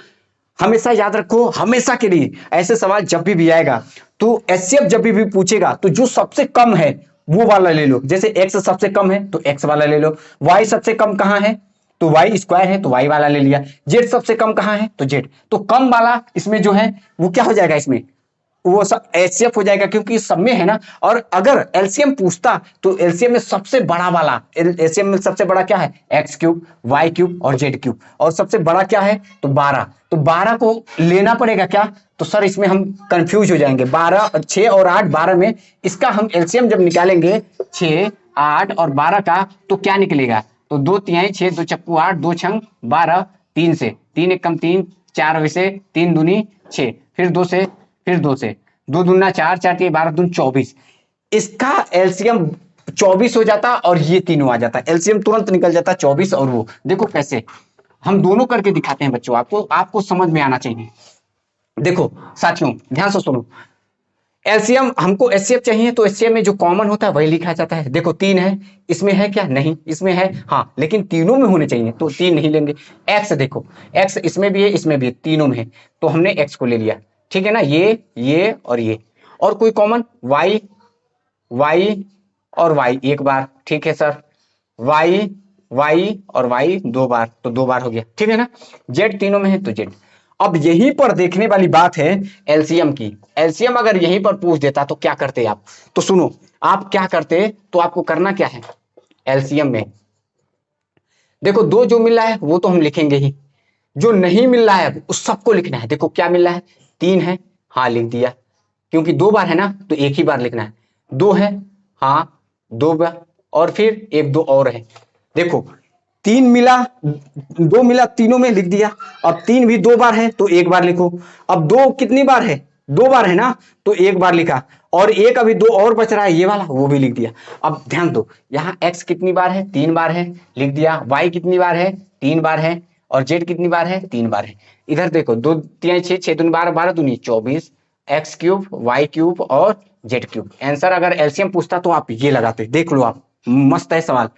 हमेशा याद रखो, हमेशा के लिए ऐसे सवाल जब भी आएगा तो एचसीएफ जब भी पूछेगा तो जो सबसे कम है वो वाला ले लो। जैसे एक्स सबसे कम है तो एक्स वाला ले लो, वाई सबसे कम कहां है, तो वाई स्क्वायर है तो वाई वाला ले लिया, जेड सबसे कम कहां है, तो जेड, तो कम वाला इसमें जो है वो क्या हो जाएगा, इसमें वो सब एचसीएफ हो जाएगा, क्योंकि सब में है ना। और अगर एलसीएम पूछता तो एलसीएम में सबसे बड़ा वाला, एलसीएम में सबसे बड़ा क्या है, एक्स क्यूब, वाई क्यूब और जेड क्यूब, और सबसे बड़ा क्या है, तो 12, तो 12 को लेना पड़ेगा क्या, तो सर इसमें हम कंफ्यूज हो जाएंगे, 12 6 और 8 12 में, इसका हम एलसीएम जब निकालेंगे 6 8 और 12 का, तो क्या निकलेगा, तो 2 तिहाई 6, 2 चक्कू 8, 2 छंग 12, 3 से 3 एक कम 3, 4 वैसे 3 दूनी 6, फिर 2 से, फिर 2 से, 2 दूना 4, 4 के 12 दून 24, इसका एलसीएम 24 हो जाता और ये तीनों आ जाता, एलसीएम तुरंत निकल जाता 24। और वो देखो कैसे हम दोनों करके दिखाते हैं बच्चों, आपको आपको समझ में आना चाहिए। देखो साथियों ध्यान से सुनो, एलसीएम हमको एचसीएफ चाहिए तो एचसीएफ में जो कॉमन होता है वही लिखा जाता है। देखो 3 है, इसमें है क्या, नहीं, इसमें है हाँ, लेकिन तीनों में होने चाहिए तो 3 नहीं लेंगे। एक्स देखो, एक्स इसमें भी है, इसमें भी है, तीनों में है, तो हमने एक्स को ले लिया, ठीक है ना। ये और ये, और कोई कॉमन, वाई, वाई और वाई 1 बार, ठीक है सर। वाई, वाई और वाई 2 बार, तो 2 बार हो गया, ठीक है ना। जेड तीनों में है तो जेड। अब यहीं पर देखने वाली बात है एलसीएम की, एलसीएम अगर यहीं पर पूछ देता तो क्या करते आप, तो सुनो आप क्या करते, तो आपको करना क्या है, एलसीएम में देखो 2 जो मिल रहा है वो तो हम लिखेंगे ही, जो नहीं मिल रहा है उस सबको लिखना है। देखो क्या मिल रहा है, 3 है, हाँ लिख दिया, क्योंकि 2 बार है ना तो एक ही बार लिखना है। 2 है, हाँ 2 बार, और फिर 1 2 और है। देखो 3 मिला, 2 मिला, तीनों में लिख दिया। अब 3 भी 2 बार है तो 1 बार लिखो। अब 2 कितनी बार है, 2 बार है ना तो 1 बार लिखा, और एक अभी 2 और बच रहा है ये वाला, वो भी लिख दिया। अब ध्यान दो, यहाँ x कितनी बार है, 3 बार है, लिख दिया। y कितनी बार है, 3 बार है, और z कितनी बार है, 3 बार है। इधर देखो 2 3 6, 6 दूनी 12, 12 दूनी 24, एक्स क्यूब, वाई क्यूब और जेड क्यूब। आंसर अगर एलसीएम पूछता तो आप ये लगाते, देख लो आप, मस्त है सवाल।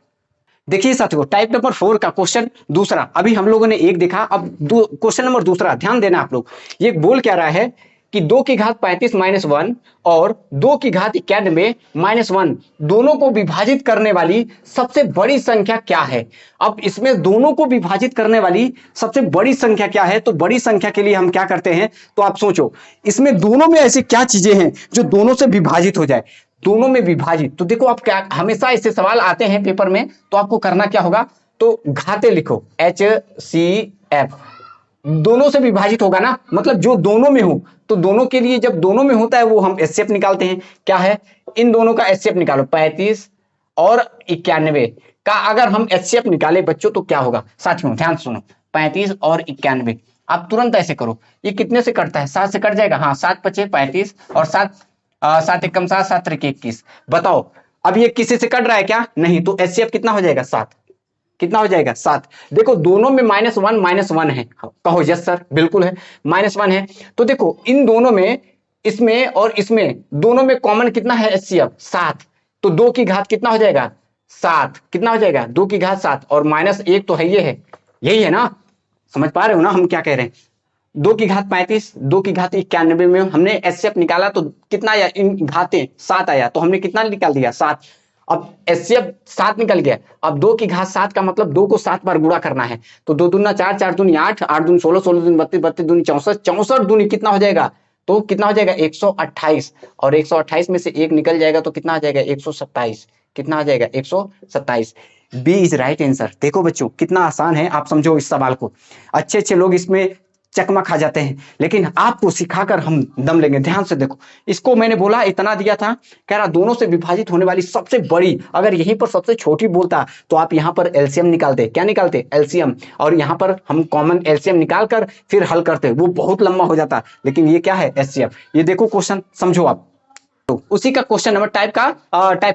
देखिए साथियों, टाइप नंबर 4 का क्वेश्चन दूसरा, अभी हम लोगों ने एक देखा, अब क्वेश्चन नंबर दूसरा ध्यान देना आप लोग। ये बोल क्या रहा है कि 2 की घात 35 माइनस 1 और 2 की घात 91 माइनस 1 दोनों को विभाजित करने वाली सबसे बड़ी संख्या क्या है। अब इसमें दोनों को विभाजित करने वाली सबसे बड़ी संख्या क्या है, तो बड़ी संख्या के लिए हम क्या करते हैं, तो आप सोचो इसमें दोनों में ऐसी क्या चीजें हैं जो दोनों से विभाजित हो जाए, दोनों में विभाजित। तो देखो आप क्या, हमेशा ऐसे सवाल आते हैं पेपर में, तो आपको करना क्या होगा, तो घाते लिखो HCF, दोनों से विभाजित होगा ना, मतलब जो दोनों में हो, तो दोनों के लिए जब दोनों में होता है वो हम HCF निकालते हैं। क्या है, इन दोनों का HCF निकालो, 35 और 91 का अगर हम HCF निकाले बच्चों तो क्या होगा। साथियों ध्यान सुनो, 35 और 91 आप तुरंत ऐसे करो, ये कितने से कटता है, 7 से कट जाएगा, हाँ 7 पचे 35 और 7 एकम 7, 7 त्रिक 21। बताओ अब ये किसी से कट रहा है क्या, नहीं, तो HCF कितना हो जाएगा 7, कितना हो जाएगा 7। देखो दोनों में -1 है, कहो यस सर, बिल्कुल है, -1 है। तो देखो इन दोनों में, इसमें और इसमें दोनों में कॉमन कितना है HCF 7, तो 2 की घात कितना हो जाएगा 7, कितना हो जाएगा 2 की घात 7 और -1 तो है, ये है, यही है ना, समझ पा रहे हो ना हम क्या कह रहे हैं। 2 की घात 35, 2 की घात 91 में हमने HCF निकाला तो कितना आया, इन घातें 7 आया, तो हमने कितना निकाल दिया 7। अब HCF 7 निकल गया, अब 2 की घात 7 का मतलब 2 को 7 बार गुणा करना है, तो 2 दूना 4, 4 दूनी 8, 8 दूनी 16, 16 दूनी 32, 32 दूनी 64, 64 दूनी कितना हो जाएगा, तो कितना हो जाएगा 128, और 128 में से 1 निकल जाएगा तो कितना आ जाएगा 127, कितना आ जाएगा 127। B is right answer. देखो बच्चों कितना आसान है, आप समझो इस सवाल को, अच्छे अच्छे लोग इसमें चकमा खा जाते हैं, लेकिन आपको सिखाकर हम दम लेंगे। ध्यान से देखो, इसको मैंने बोला इतना दिया था, कह रहा दोनों से विभाजित होने वाली सबसे बड़ी, अगर यहीं पर सबसे छोटी बोलता तो आप यहां पर एलसीएम निकालते, क्या निकालते एलसीएम, और यहां पर हम कॉमन एलसीएम निकालकर फिर हल करते, वो बहुत लंबा हो जाता, लेकिन ये क्या है एचसीएफ। ये देखो क्वेश्चन समझो आप, तो उसी का क्वेश्चन नंबर टाइप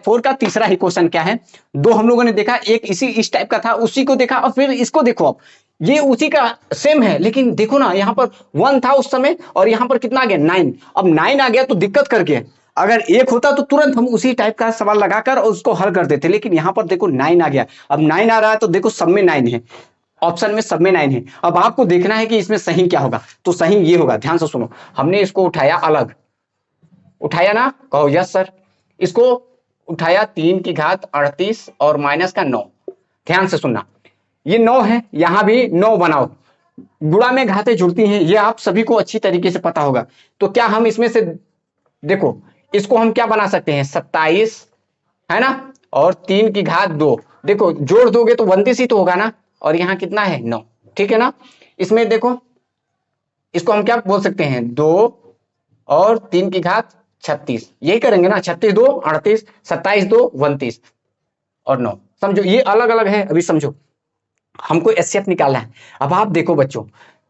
4 का तीसरा ही क्वेश्चन क्या है, दो हम लोगों ने देखा, एक इस टाइप का था, उसी को देखा, और फिर इसको देखो आप, ये उसी का सेम है, लेकिन देखो ना यहाँ पर 1 था उस समय और यहाँ पर कितना आ गया 9, अब 9 आ गया तो दिक्कत कर गया, अगर 1 होता तो तुरंत हम उसी टाइप का सवाल लगाकर उसको हल कर देते, लेकिन यहाँ पर देखो 9 आ गया, अब 9 आ रहा है तो देखो सब में 9 है, ऑप्शन में सब में 9 है। अब आपको देखना है कि इसमें सही क्या होगा, तो सही ये होगा, ध्यान से सुनो, हमने इसको उठाया अलग, उठाया ना, कहो यस सर, इसको उठाया 3 की घात 38 और माइनस का 9, ध्यान से सुनना, ये 9 है, यहां भी 9 बनाओ, गुणा में घातें जुड़ती हैं, ये आप सभी को अच्छी तरीके से पता होगा। तो क्या हम इसमें से देखो, इसको हम क्या बना सकते हैं 27 है ना, और 3 की घात 2, देखो जोड़ दोगे तो 29 ही तो होगा ना, और यहां कितना है 9, ठीक है ना। इसमें देखो, इसको हम क्या बोल सकते हैं 2 और 3 की घात 36, यही करेंगे ना, 36 2 38, 27 2 29 और 9, समझो ये अलग अलग है, अभी समझो हमको एचसीएफ निकालना है। अब आप देखो बच्चों,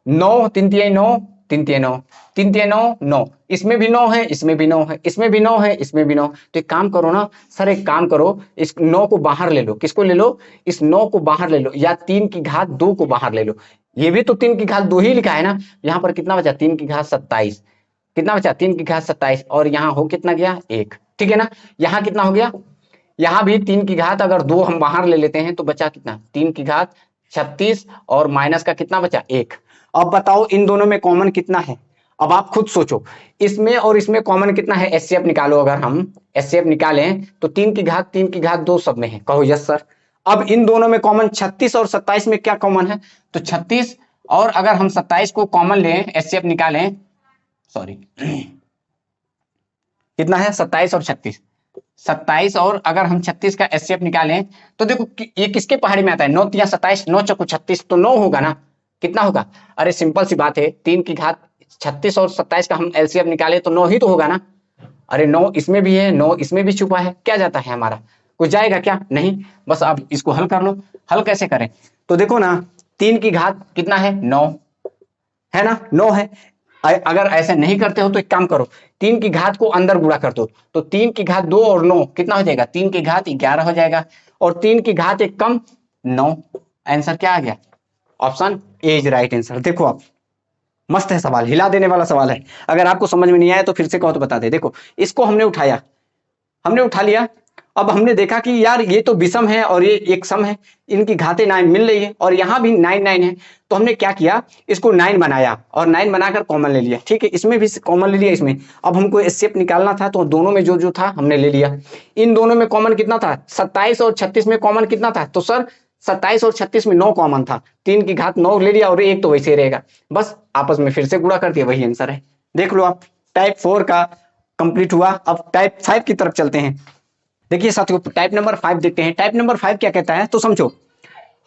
9 3 3 9 3 3 9 3 3 9 9, इसमें भी 9 है, इसमें भी 9 है, इसमें भी 9 है, इसमें भी 9, तो एक काम करो ना सर, एक काम करो, इस 9 को बाहर ले लो, किसको ले लो, इस 9 को बाहर ले लो, या 3 की घात 2 को बाहर ले लो, ये भी तो 3 की घात 2 ही लिखा है ना, यहाँ पर कितना बचा 3 की घात 27, कितना बचा 3 की घात 27, और यहाँ हो कितना गया 1, ठीक है ना। यहाँ कितना हो गया, यहाँ भी 3 की घात अगर 2 हम बाहर ले लेते हैं तो बचा कितना 3 की घात 36 और माइनस का कितना बचा 1। अब बताओ इन दोनों में कॉमन कितना है, अब आप खुद सोचो, इसमें और इसमें कॉमन कितना है, एचसीएफ निकालो, अगर हम एचसीएफ निकालें तो 3 की घात 2 सब में है, कहो यस सर। अब इन दोनों में कॉमन 36 और 27 में क्या कॉमन है, तो 36 और अगर हम 27 को कॉमन लें, एचसीएफ निकालें, सॉरी कितना है 27 और 36, 27 और अगर हम 36 का एचसीएफ निकालें तो देखो ये किसके पहाड़ी में आता है, 9 3 27 9 चौको 36, तो 9 होगा ना, कितना होगा, अरे सिंपल सी बात है, 3 की घात 36 और 27 का हम एलसीएफ निकाले तो 9 ही तो होगा ना, अरे 9 इसमें भी है, 9 इसमें भी छुपा है, क्या जाता है हमारा, कुछ जाएगा क्या, नहीं, बस आप इसको हल कर लो। हल कैसे करें, तो देखो ना 3 की घात कितना है 9 है ना, 9 है, अगर ऐसे नहीं करते हो तो एक काम करो, 3 की घात को अंदर गुणा कर दो, तो 3 की घात 2 और 9 कितना हो जाएगा, 3 की घात 11 हो जाएगा, और 3 की घात 1 कम 9, आंसर क्या आ गया, option A is right answer. देखो आप, मस्त है सवाल, हिला देने वाला सवाल है, अगर आपको समझ में नहीं आया तो फिर से कहो तो बता दे। देखो इसको हमने उठाया, हमने उठा लिया, अब हमने देखा कि यार ये तो विषम है और ये एक सम है, इनकी घातें 9 मिल रही है और यहाँ भी 9 9 है, तो हमने क्या किया, इसको 9 बनाया और 9 बनाकर कॉमन ले लिया। ठीक है, इसमें भी कॉमन ले लिया इसमें। अब हमको एचसीएफ निकालना था तो दोनों में जो जो था हमने ले लिया। इन दोनों में कॉमन कितना था, 27 और 36 में कॉमन कितना था, तो सर 27 और 36 में 9 कॉमन था, 3 की घात 9 ले लिया और एक तो वैसे ही रहेगा, बस आपस में फिर से गुणा कर दिया, वही आंसर है। देख लो आप, टाइप 4 का कंप्लीट हुआ। अब टाइप 5 की तरफ चलते हैं। देखिए साथियों, टाइप नंबर 5 देखते हैं। टाइप नंबर 5 क्या कहता है, तो समझो,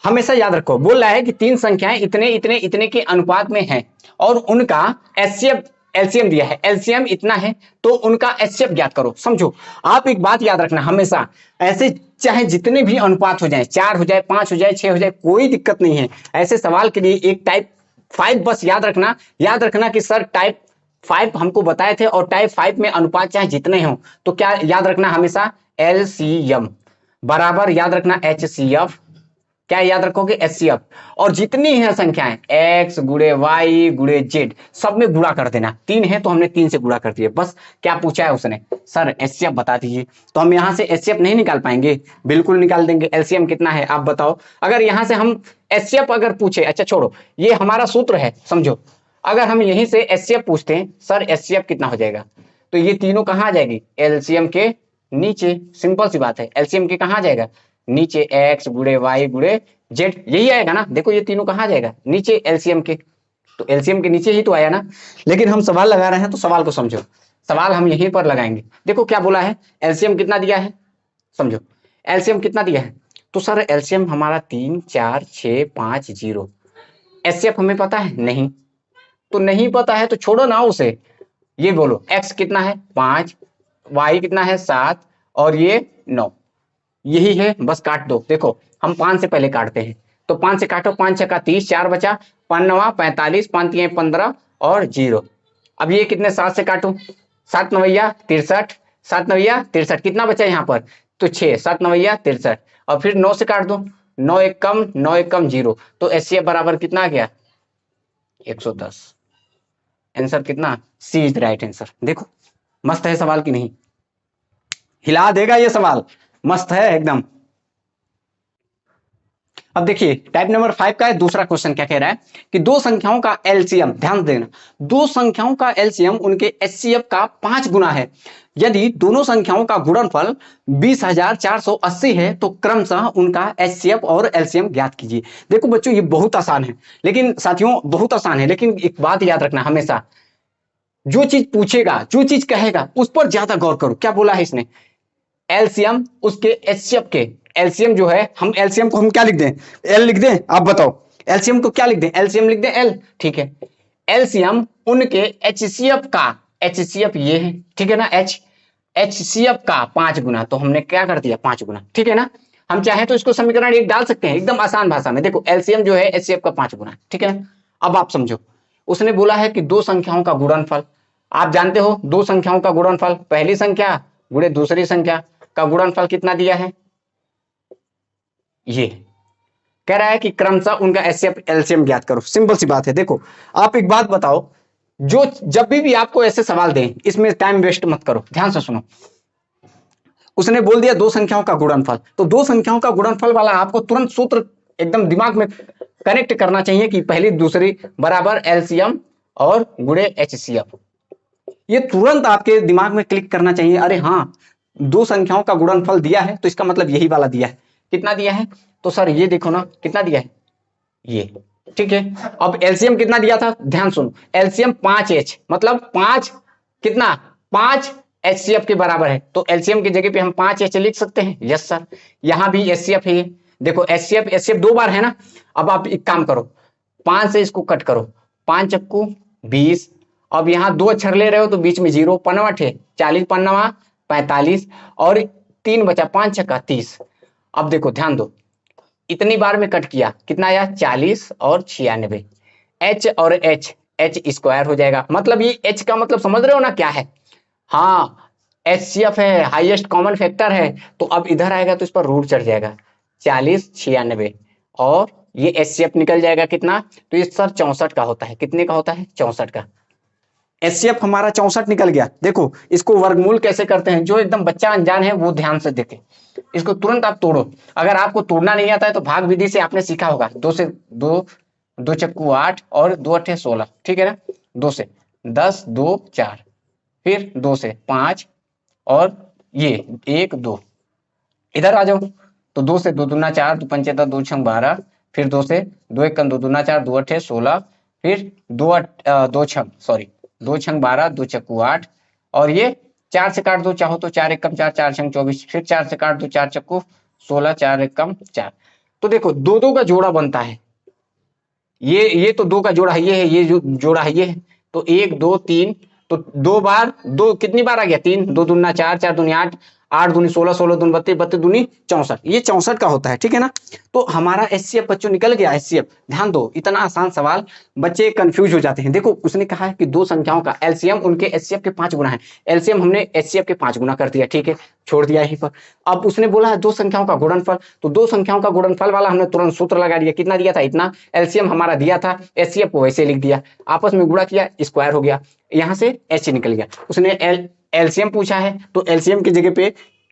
हमेशा याद रखो, बोल रहा है कि 3 संख्याएं इतने इतने इतने के अनुपात में हैं और उनका एचसीएफ एलसीएम दिया है, एलसीएम इतना है तो उनका एचसीएफ ज्ञात करो। समझो, आप एक बात याद रखना, हमेशा ऐसे चाहे जितने भी अनुपात हो जाए, 4 हो जाए, 5 हो जाए, 6 हो जाए, कोई दिक्कत नहीं है, ऐसे सवाल के लिए एक टाइप 5 बस याद रखना कि सर टाइप 5 हमको बताए थे और टाइप 5 में अनुपात चाहे जितने हो तो क्या याद रखना, हमेशा एलसीएम बराबर याद रखना एचसीएफ, क्या याद रखोगे, एचसीएफ, और जितनी है संख्याएं x गुणे y गुणे z सब में गुणा कर देना। 3 है तो हमने 3 से गुणा कर दिया, बस। क्या पूछा है उसने, सर एचसीएफ बता दीजिए, तो हम यहां से एचसीएफ नहीं निकाल पाएंगे, बिल्कुल निकाल देंगे। एलसीएम कितना है आप बताओ, अगर यहां से हम एचसीएफ अगर पूछे, अच्छा छोड़ो, ये हमारा सूत्र है, समझो, अगर हम यहीं से एचसीएफ पूछते हैं, सर एचसीएफ कितना हो जाएगा, तो ये तीनों कहां आ जाएगी, एलसीएम के नीचे, सिंपल सी बात है, एलसीएम के कहां आ जाएगा, नीचे, x गुणे y गुणे z, यही आएगा ना। देखो ये तीनों कहां जाएगा, नीचे एलसीएम के, तो एलसीएम के नीचे ही तो आया ना। लेकिन हम सवाल लगा रहे हैं तो सवाल को समझो, सवाल हम यहीं पर लगाएंगे। देखो क्या बोला है, एलसीएम कितना दिया है, समझो एलसीएम कितना दिया है, तो सर एलसीएम हमारा 3 4 6 5 0। एचसीएफ हमें पता है नहीं, तो नहीं पता है तो छोड़ो ना उसे, ये बोलो x कितना है 5, y कितना है 7 और ये 9, यही है, बस काट दो। देखो हम 5 से पहले काटते हैं, तो 5 से काटो, 5 छक्का 30, 4 बचा, 5 9 45, 5 3 15 और 0। अब ये कितने, 7 से काटो, 7 9 63, 7 9 63, कितना बचा यहाँ पर, तो 6, 7 9 63, और फिर 9 से काट दो, 9 1 कम 9 1 कम 0, तो एचसीएफ बराबर कितना आ गया 110। आंसर कितना, सी इज राइट आंसर। देखो मस्त है सवाल की नहीं, हिला देगा ये सवाल, मस्त है एकदम। अब देखिए टाइप नंबर 5 का दूसरा क्वेश्चन क्या कह रहा है कि दो संख्याओं का एलसीएम, ध्यान देना, दो संख्याओं का एलसीएम उनके एचसीएफ का 5 गुना है। यदि दोनों संख्याओं का गुणनफल 20,480 है तो क्रमशः उनका एचसीएफ और एलसीएम ज्ञात कीजिए। देखो बच्चों ये बहुत आसान है, लेकिन साथियों बहुत आसान है, लेकिन एक बात याद रखना, हमेशा जो चीज पूछेगा, जो चीज कहेगा उस पर ज्यादा गौर करो। क्या बोला है इसने, एलसीएम उसके एचसीएफ के, एलसीएम जो है, हम एलसीएम को हम क्या लिख दें, एल लिख दें, आप बताओ एलसीएम को क्या लिख दें, एलसीएम लिख दें एल, ठीक है। एलसीएम उनके एचसीएफ का, एचसीएफ ये है, ठीक है ना, एचसीएफ का 5 गुना, तो हमने क्या कर दिया 5 गुना, ठीक है ना। हम चाहे तो इसको समीकरण 1 डाल सकते हैं, एकदम आसान भाषा में। देखो एलसीएम जो है एचसीएफ का 5 गुना, ठीक है ना। अब आप समझो, उसने बोला है कि दो संख्याओं का गुणनफल, आप जानते हो दो संख्याओं का गुणनफल, पहली संख्या गुणे दूसरी संख्या का गुणनफल कितना दिया है, ये कह रहा है कि क्रमशः उनका एचसीएफ एलसीएम ज्ञात करो। सिंपल सी बात है। देखो आप एक बात बताओ, जो जब भी आपको ऐसे सवाल दें इसमें टाइम वेस्ट मत करो, ध्यान से सुनो। उसने बोल दिया दो संख्याओं का गुणनफल, तो दो संख्याओं का गुणनफल वाला आपको तुरंत सूत्र एकदम दिमाग में कनेक्ट करना चाहिए कि पहली दूसरी बराबर एलसीएम और गुणे एचसीएफ, ये तुरंत आपके दिमाग में क्लिक करना चाहिए। अरे हाँ, दो संख्याओं का गुणनफल दिया है तो इसका मतलब यही वाला दिया है। कितना दिया है, तो सर ये देखो ना कितना दिया है, ये, ठीक है। अब एलसीएम कितना दिया था, ध्यान सुनो, एलसीएम 5H, मतलब 5 कितना, 5 एचसीएफ के बराबर है, तो एलसीएम की जगह पे हम 5H लिख सकते हैं। यस सर, यहां भी एचसीएफ है, देखो एचसीएफ 2 बार है ना। अब आप एक काम करो, 5 से इसको कट करो, 5 चक्कू 20, अब यहाँ 2 अक्षर ले रहे हो तो बीच में 0, 5 है 40, 5 45 और 3 बचा, 5 छक्का 30। अब देखो ध्यान दो, इतनी बार में कट किया, कितना आया 40 और 96, H और H स्क्वायर हो जाएगा। मतलब ये H का मतलब समझ रहे हो ना क्या है, हाँ एचसीएफ है, हाईएस्ट कॉमन फैक्टर है, तो अब इधर आएगा तो इस पर रूट चढ़ जाएगा, 40 96 और ये एचसीएफ निकल जाएगा कितना, तो ये सर 64 का होता है। कितने का होता है, 64 का। एचसीएफ हमारा 64 निकल गया। देखो इसको वर्गमूल कैसे करते हैं, जो एकदम बच्चा अनजान है वो ध्यान से देखे, इसको तुरंत आप तोड़ो। अगर आपको तोड़ना नहीं आता है तो भाग विधि से आपने सीखा होगा, 2 से 2, 2 चक्कू 8 और 2 अठे 16, ठीक है ना। 2 से 10, 2 4, फिर 2 से 5 और ये 1 2, इधर आ जाओ। तो 2 से 2 दूना 4, 2 पंचे 10, 2 छंग 12, फिर 2 से 2 एक 2 दूना 4, 2 अठे 16, फिर 2 छंग 2 छंग 12, 2 चक्कू 8 और ये 4 से काट दो चाहो तो, 4 एक 4, 4 छंग 24, फिर 4 से काट दो 4 चक्कू 16, 4 एक 4। तो देखो 2 2 का जोड़ा बनता है, ये तो 2 का जोड़ा है, ये है, ये जो जोड़ा है ये है। तो 1 2 3, तो 2 बार 2 कितनी बार आ गया 3, 2 दूना 4, 4 दूनी 8, 8 दूनी 16, 16 दूनी 32, 32 दूनी 64, ये 64 का होता है, ठीक है ना। तो हमारा एचसीएफ बच्चों निकल गया। एचसीएफ ध्यान दो, इतना आसान सवाल, बच्चे कंफ्यूज हो जाते हैं। देखो उसने कहा है कि दो संख्याओं का एलसीएम उनके एचसीएफ के 5 गुना है। एलसीएम हमने एचसीएफ के 5 गुना कर दिया, ठीक है, छोड़ दिया यहीं पर। अब उसने बोला है दो संख्याओं का गुणनफल, तो दो संख्याओं का गुणनफल वाला हमने तुरंत सूत्र लगा दिया, कितना दिया था इतना, एलसीएम हमारा दिया था, एचसीएफ को वैसे लिख दिया, आपस में गुणा किया, स्क्वायर हो गया, यहां से एच निकल गया। उसने एलसीएम पूछा है तो एलसीएम की जगह पे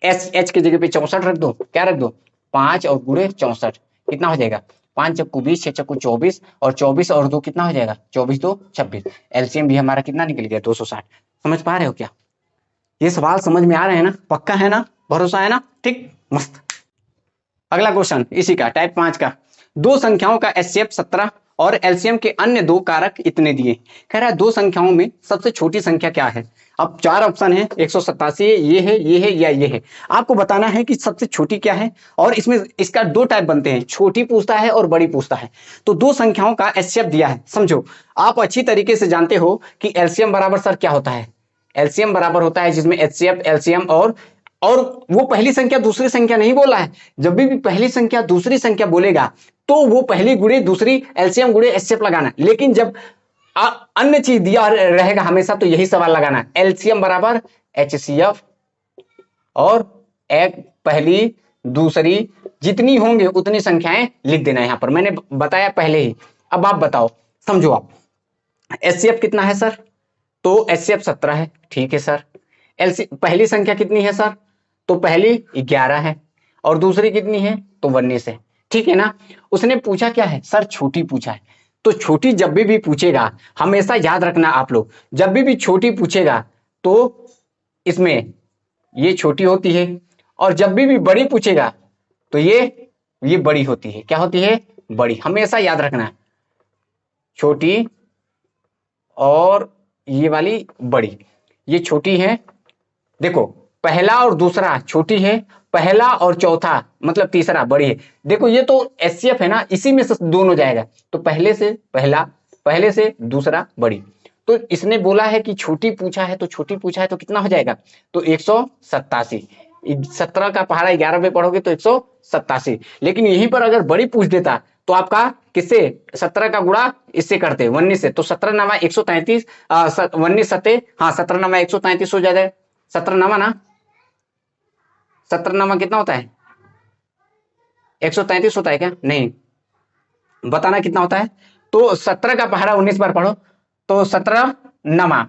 एच की जगह पे 64 रख दो, क्या रख दो 5 और गुणे 64, कितना हो जाएगा 5 चक्कू 20, 6 चक्कू 24 और 24 और 2 कितना हो जाएगा 24 2 26। एलसीएम भी हमारा कितना निकल गया 260। समझ पा रहे हो क्या, ये सवाल समझ में आ रहे हैं ना, पक्का है ना, भरोसा है ना, ठीक, मस्त। अगला क्वेश्चन इसी का टाइप 5 का, दो संख्याओं का एचसीएफ 17 और एलसीएम के अन्य दो कारक इतने दिए। कह रहा है दो संख्याओं में सबसे छोटी संख्या क्या है। अब 4 ऑप्शन है, 187 ये है, ये है या ये है। आपको बताना है कि सबसे छोटी क्या है, और इसमें इसका 2 टाइप बनते हैं, छोटी पूछता है और बड़ी पूछता है। तो दो संख्याओं का एचसीएफ दिया है, समझो आप अच्छी तरीके से जानते हो कि एलसीएम बराबर सर क्या होता है, एलसीएम बराबर होता है जिसमें एचसीएफ एलसीएम और वो पहली संख्या दूसरी संख्या नहीं बोला है। जब भी पहली संख्या दूसरी संख्या बोलेगा तो वो पहली गुणे दूसरी एलसीएम गुणे एचसीएफ लगाना, लेकिन जब अन्य चीज दिया रहेगा हमेशा तो यही सवाल लगाना, एलसीएम बराबर एचसीएफ और एक पहली दूसरी जितनी होंगे उतनी संख्याएं लिख देना। यहां पर मैंने बताया पहले ही, अब आप बताओ, समझो आप, एचसीएफ कितना है सर, तो एचसीएफ 17 है, ठीक है सर। पहली संख्या कितनी है सर, तो पहली 11 है और दूसरी कितनी है तो 19 है, ठीक है ना। उसने पूछा क्या है सर, छोटी पूछा है। तो छोटी जब भी पूछेगा हमेशा याद रखना आप लोग, जब भी छोटी पूछेगा तो इसमें ये छोटी होती है, और जब भी बड़ी पूछेगा तो ये बड़ी होती है, क्या होती है बड़ी, हमेशा याद रखना, छोटी और ये वाली बड़ी, ये छोटी है। देखो पहला और दूसरा छोटी है, पहला और चौथा मतलब तीसरा बड़ी है। देखो ये तो एचसीएफ है ना, इसी में से दोनों जाएगा, तो पहले से पहला, पहले से दूसरा बड़ी। तो इसने बोला है कि छोटी पूछा है, तो छोटी पूछा है तो कितना हो जाएगा, तो 187। 17 का पहाड़ा 11 पे पढ़ोगे तो 187। लेकिन यहीं पर अगर बड़ी पूछ देता तो आपका किससे 17 का गुणा इससे करते 19 से, तो 17 नामा 133, 19 सते, हाँ 17 नामा 133 हो जाएगा। 17 नामा ना, 17 नामा कितना होता है 133 होता है क्या, नहीं बताना कितना होता है। तो 17 का पहाड़ा 19 बार पढ़ो, तो 17 नामा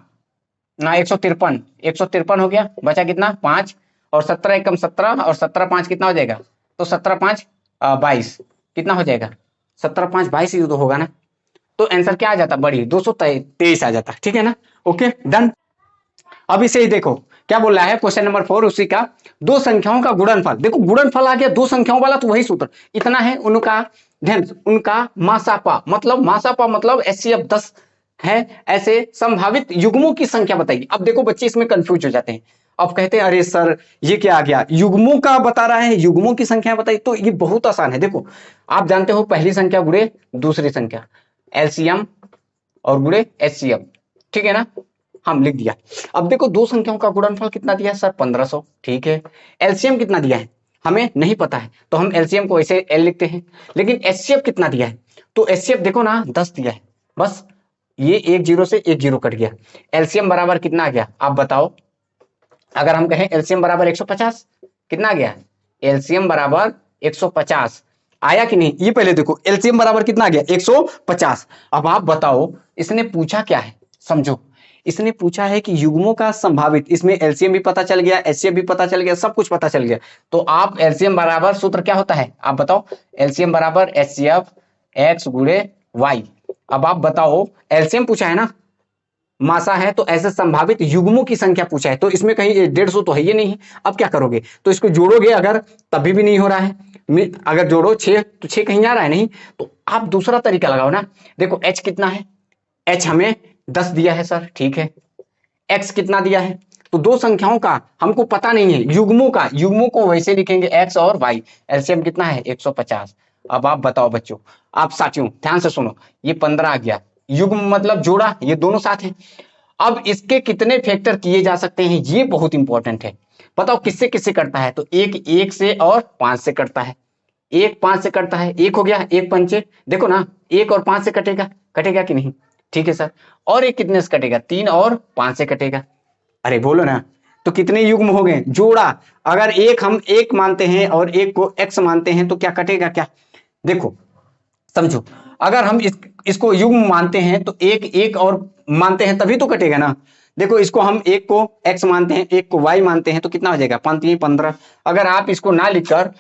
ना 153, 153 हो गया, बचा कितना 5, और 17 एकम 17 और 17 5 कितना हो जाएगा, तो 17 5 22, कितना हो जाएगा 17 5 22 ही तो होगा ना। तो आंसर क्या आ जाता बड़ी 223 आ जाता, ठीक है ना, ओके डन। अब इसे ही देखो क्या बोल रहा है क्वेश्चन नंबर 4 उसी का, दो संख्याओं का गुणनफल। देखो गुणनफल आ गया दो संख्याओं वाला, तो वही सूत्र इतना है, उनका ध्यान, उनका मासापा मतलब एचसीएफ 10 है, ऐसे संभावित युग्मों की संख्या बताइए। अब देखो बच्चे इसमें कंफ्यूज हो जाते हैं, अब कहते हैं अरे सर ये क्या आ गया, युग्मों का बता रहा है, युग्मों की संख्या बताइए। तो ये बहुत आसान है, देखो आप जानते हो पहली संख्या गुणे दूसरी संख्या, एलसीएम और गुणे एचसीएफ, ठीक है ना, हम लिख दिया। अब देखो दो संख्याओं का गुणनफल कितना दिया है सर 1500, ठीक है। एलसीएम कितना दिया है हमें नहीं पता है, तो हम एलसीएम को ऐसे एल लिखते हैं। लेकिन एचसीएफ कितना दिया है, तो एचसीएफ देखो ना 10 दिया है, बस ये एक जीरो से एक जीरो कट गया। एलसीएम बराबर कितना आ गया आप बताओ, अगर हम कहें एलसीएम बराबर 150 कितना आ गया, एलसीएम बराबर 150 आया कि नहीं, ये पहले देखो एलसीएम बराबर कितना आ गया 150। अब आप बताओ इसने पूछा क्या है, समझो इसने पूछा है कि युग्मों का संभावित, इसमें एलसीएम भी पता चल गया, एचसीएफ भी पता चल गया, सब कुछ पता चल गया। तो आप एलसीएम बराबर सूत्र क्या होता है आप बताओ, एलसीएम बराबर एचसीएफ एक्स गुणे वाई। अब आप बताओ एलसीएम पूछा है ना, मासा है, तो ऐसे संभावित युग्मों की संख्या पूछा है, तो इसमें कहीं 150 तो है ये नहीं। अब क्या करोगे, तो इसको जोड़ोगे अगर, तभी भी नहीं हो रहा है। अगर जोड़ो 6 तो 6 कहीं आ रहा है नहीं, तो आप दूसरा तरीका लगाओ ना। देखो h कितना है, h हमें 10 दिया है सर, ठीक है। x कितना दिया है, तो दो संख्याओं का हमको पता नहीं है, युग्मों को वैसे लिखेंगे x और y। एलसीएम कितना है 150। अब आप बताओ बच्चों, आप साथियों ध्यान से सुनो, ये 15 आ गया, युग्म मतलब जोड़ा, ये दोनों साथ हैं। अब इसके कितने फैक्टर किए जा सकते हैं, ये बहुत इंपॉर्टेंट है। बताओ किससे किससे करता है, तो एक से और 5 से करता है, 1 5 से करता है, 1 हो गया, 1 पंचे, देखो ना 1 और 5 से कटेगा, कटेगा कि नहीं, ठीक है सर। और एक कितने से कटेगा, 3 और 5 से कटेगा। अरे बोलो ना, तो कितने युग्म हो गए, जोड़ा। अगर एक हम एक मानते हैं और एक को x मानते हैं तो क्या कटेगा, क्या देखो समझो, अगर हम इसको युग्म मानते हैं तो एक और मानते हैं तभी तो कटेगा ना। देखो इसको हम एक को x मानते हैं, एक को y मानते हैं, तो कितना हो जाएगा 5 15। अगर आप इसको ना लिखकर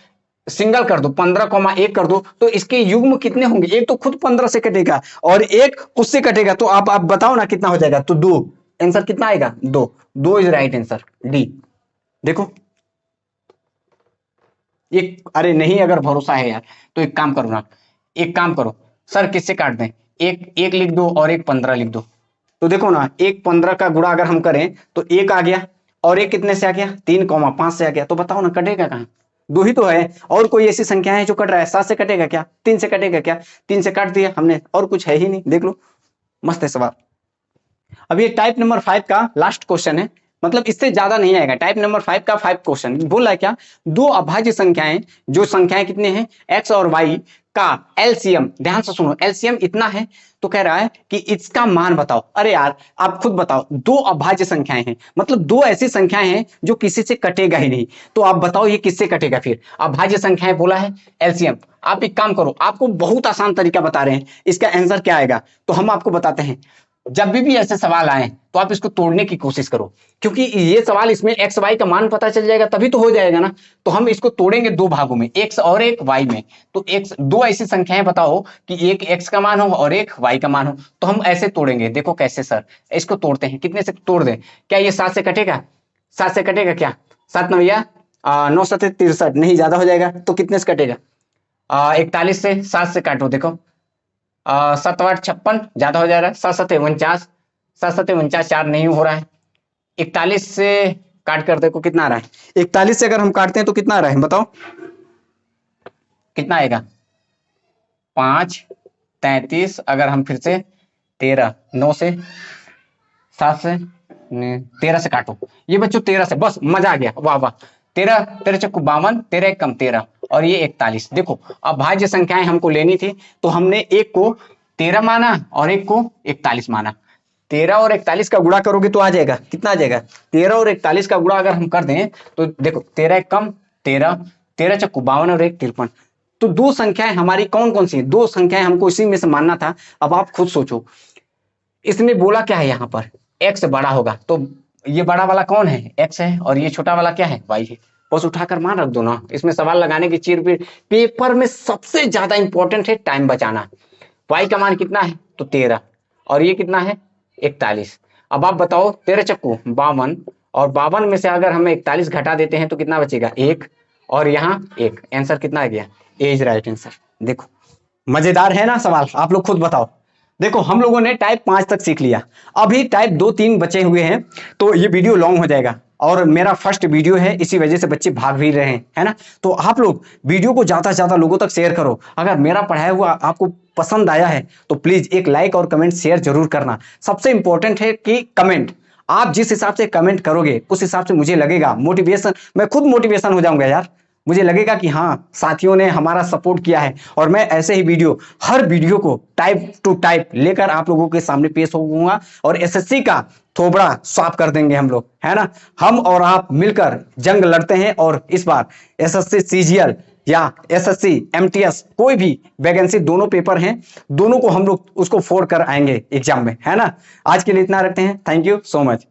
सिंगल कर दो, 15,1 कर दो, तो इसके युग्म कितने होंगे, एक तो खुद 15 से कटेगा और एक उससे कटेगा, तो आप बताओ ना कितना हो जाएगा, तो 2। आंसर कितना आएगा, 2 इज राइट आंसर डी। देखो एक, अरे नहीं अगर भरोसा है यार तो एक काम करो ना, एक काम करो सर, किससे काट दें, एक लिख दो और एक 15 लिख दो। तो देखो ना, एक 15 का गुणा अगर हम करें तो एक आ गया, और एक कितने से आ गया 3,5 से आ गया, तो बताओ ना कटेगा कहां, 2 ही तो है। और कोई ऐसी संख्या है जो कट रहा है, 7 से कटेगा क्या, 3 से कटेगा क्या, 3 से काट दिया हमने, और कुछ है ही नहीं, देख लो, मस्त है सवाल। अब ये टाइप नंबर 5 का लास्ट क्वेश्चन है, मतलब इससे ज्यादा नहीं आएगा। टाइप नंबर 5 का 5 क्वेश्चन बोल रहा है क्या, दो अभाज्य संख्याएं, जो संख्याएं कितने हैं x और y का एलसीएम, ध्यान से सुनो, एलसीएम इतना है, तो कह रहा है कि इसका मान बताओ। अरे यार आप खुद बताओ, दो अभाज्य संख्याएं हैं, मतलब दो ऐसी संख्याएं हैं जो किसी से कटेगा ही नहीं, तो आप बताओ ये किससे कटेगा, फिर अभाज्य संख्याएं बोला है एलसीएम। आप एक काम करो, आपको बहुत आसान तरीका बता रहे हैं, इसका आंसर क्या आएगा, तो हम आपको बताते हैं। जब भी ऐसे सवाल आए तो आप इसको तोड़ने की कोशिश करो, क्योंकि ये सवाल, इसमें एक्स वाई का मान पता चल जाएगा तभी तो हो जाएगा ना। तो हम इसको तोड़ेंगे दो भागों में, एक्स और एक वाई में। तो एक्स, दो ऐसी संख्याएं बताओ कि एक एक्स का मान हो और एक वाई का मान हो, तो हम ऐसे तोड़ेंगे। देखो कैसे सर, इसको तोड़ते हैं, कितने से तोड़ दें, क्या ये 7 से कटेगा, 7 से कटेगा क्या, 7 9 9 7 63, नहीं ज्यादा हो जाएगा, तो कितने से कटेगा 41 से, 7 से काटो, देखो 7 8 56, ज्यादा हो जा रहा है, 7 7 49, 7 7 49, 4 नहीं हो रहा है। 41 से काट कर देखो कितना आ रहा है, 41 से अगर हम काटते हैं तो कितना आ रहा है बताओ, कितना आएगा 5 33, अगर हम फिर से 13, 9 से 7 से 13 से काटो, ये बच्चों 13 से, बस मजा आ गया, वाह वाह, 13 13 चक्कू 52, 13 एक कम 13, और ये 41। देखो अब भाज्य संख्याएं हमको लेनी थी, तो हमने एक को 13 माना और एक को 41 माना। 13 और 41 का गुणा करोगे तो आ जाएगा, कितना आ जाएगा, 13 और 41 का गुणा अगर हम कर दें तो देखो 13 एक कम 13, 13 चक्कू 52 और 1 53। तो दो संख्याएं हमारी कौन कौन सी है, दो संख्याएं हमको इसी में से मानना था। अब आप खुद सोचो, इसने बोला क्या है, यहाँ पर x बड़ा होगा, तो ये बड़ा वाला कौन है, x है, और ये छोटा वाला क्या है, y है। बस उठाकर मान रख दो ना, इसमें सवाल लगाने की चीज भी, पेपर में सबसे ज्यादा इंपॉर्टेंट है टाइम बचाना। y का मान कितना है, तो 13, और ये कितना है 41। अब आप बताओ 13 चक्कू 52, और 52 में से अगर हम 41 घटा देते हैं तो कितना बचेगा, 1, और यहाँ 1। आंसर कितना आ गया, ए इज राइट आंसर। देखो मजेदार है ना सवाल, आप लोग खुद बताओ। देखो हम लोगों ने टाइप 5 तक सीख लिया, अभी टाइप 2 3 बचे हुए हैं, तो ये वीडियो लॉन्ग हो जाएगा, और मेरा फर्स्ट वीडियो है, इसी वजह से बच्चे भाग भी रहे हैं, है ना। तो आप लोग वीडियो को ज्यादा से ज्यादा लोगों तक शेयर करो। अगर मेरा पढ़ाया हुआ आपको पसंद आया है तो प्लीज एक लाइक और कमेंट शेयर जरूर करना। सबसे इंपॉर्टेंट है कि कमेंट, आप जिस हिसाब से कमेंट करोगे उस हिसाब से मुझे लगेगा मोटिवेशन, मैं खुद मोटिवेशन हो जाऊंगा यार, मुझे लगेगा कि हाँ, साथियों ने हमारा सपोर्ट किया है और मैं ऐसे ही वीडियो, हर वीडियो को टाइप टू टाइप लेकर आप लोगों के सामने पेश होऊंगा और एसएससी का थोबड़ा साफ कर देंगे हम लोग, है ना। हम और आप मिलकर जंग लड़ते हैं और इस बार एसएससी सीजीएल या एसएससी एमटीएस कोई भी वैकेंसी, दोनों पेपर हैं, दोनों को हम लोग उसको फोड़ कर आएंगे एग्जाम में, है ना। आज के लिए इतना रखते हैं। Thank you so much.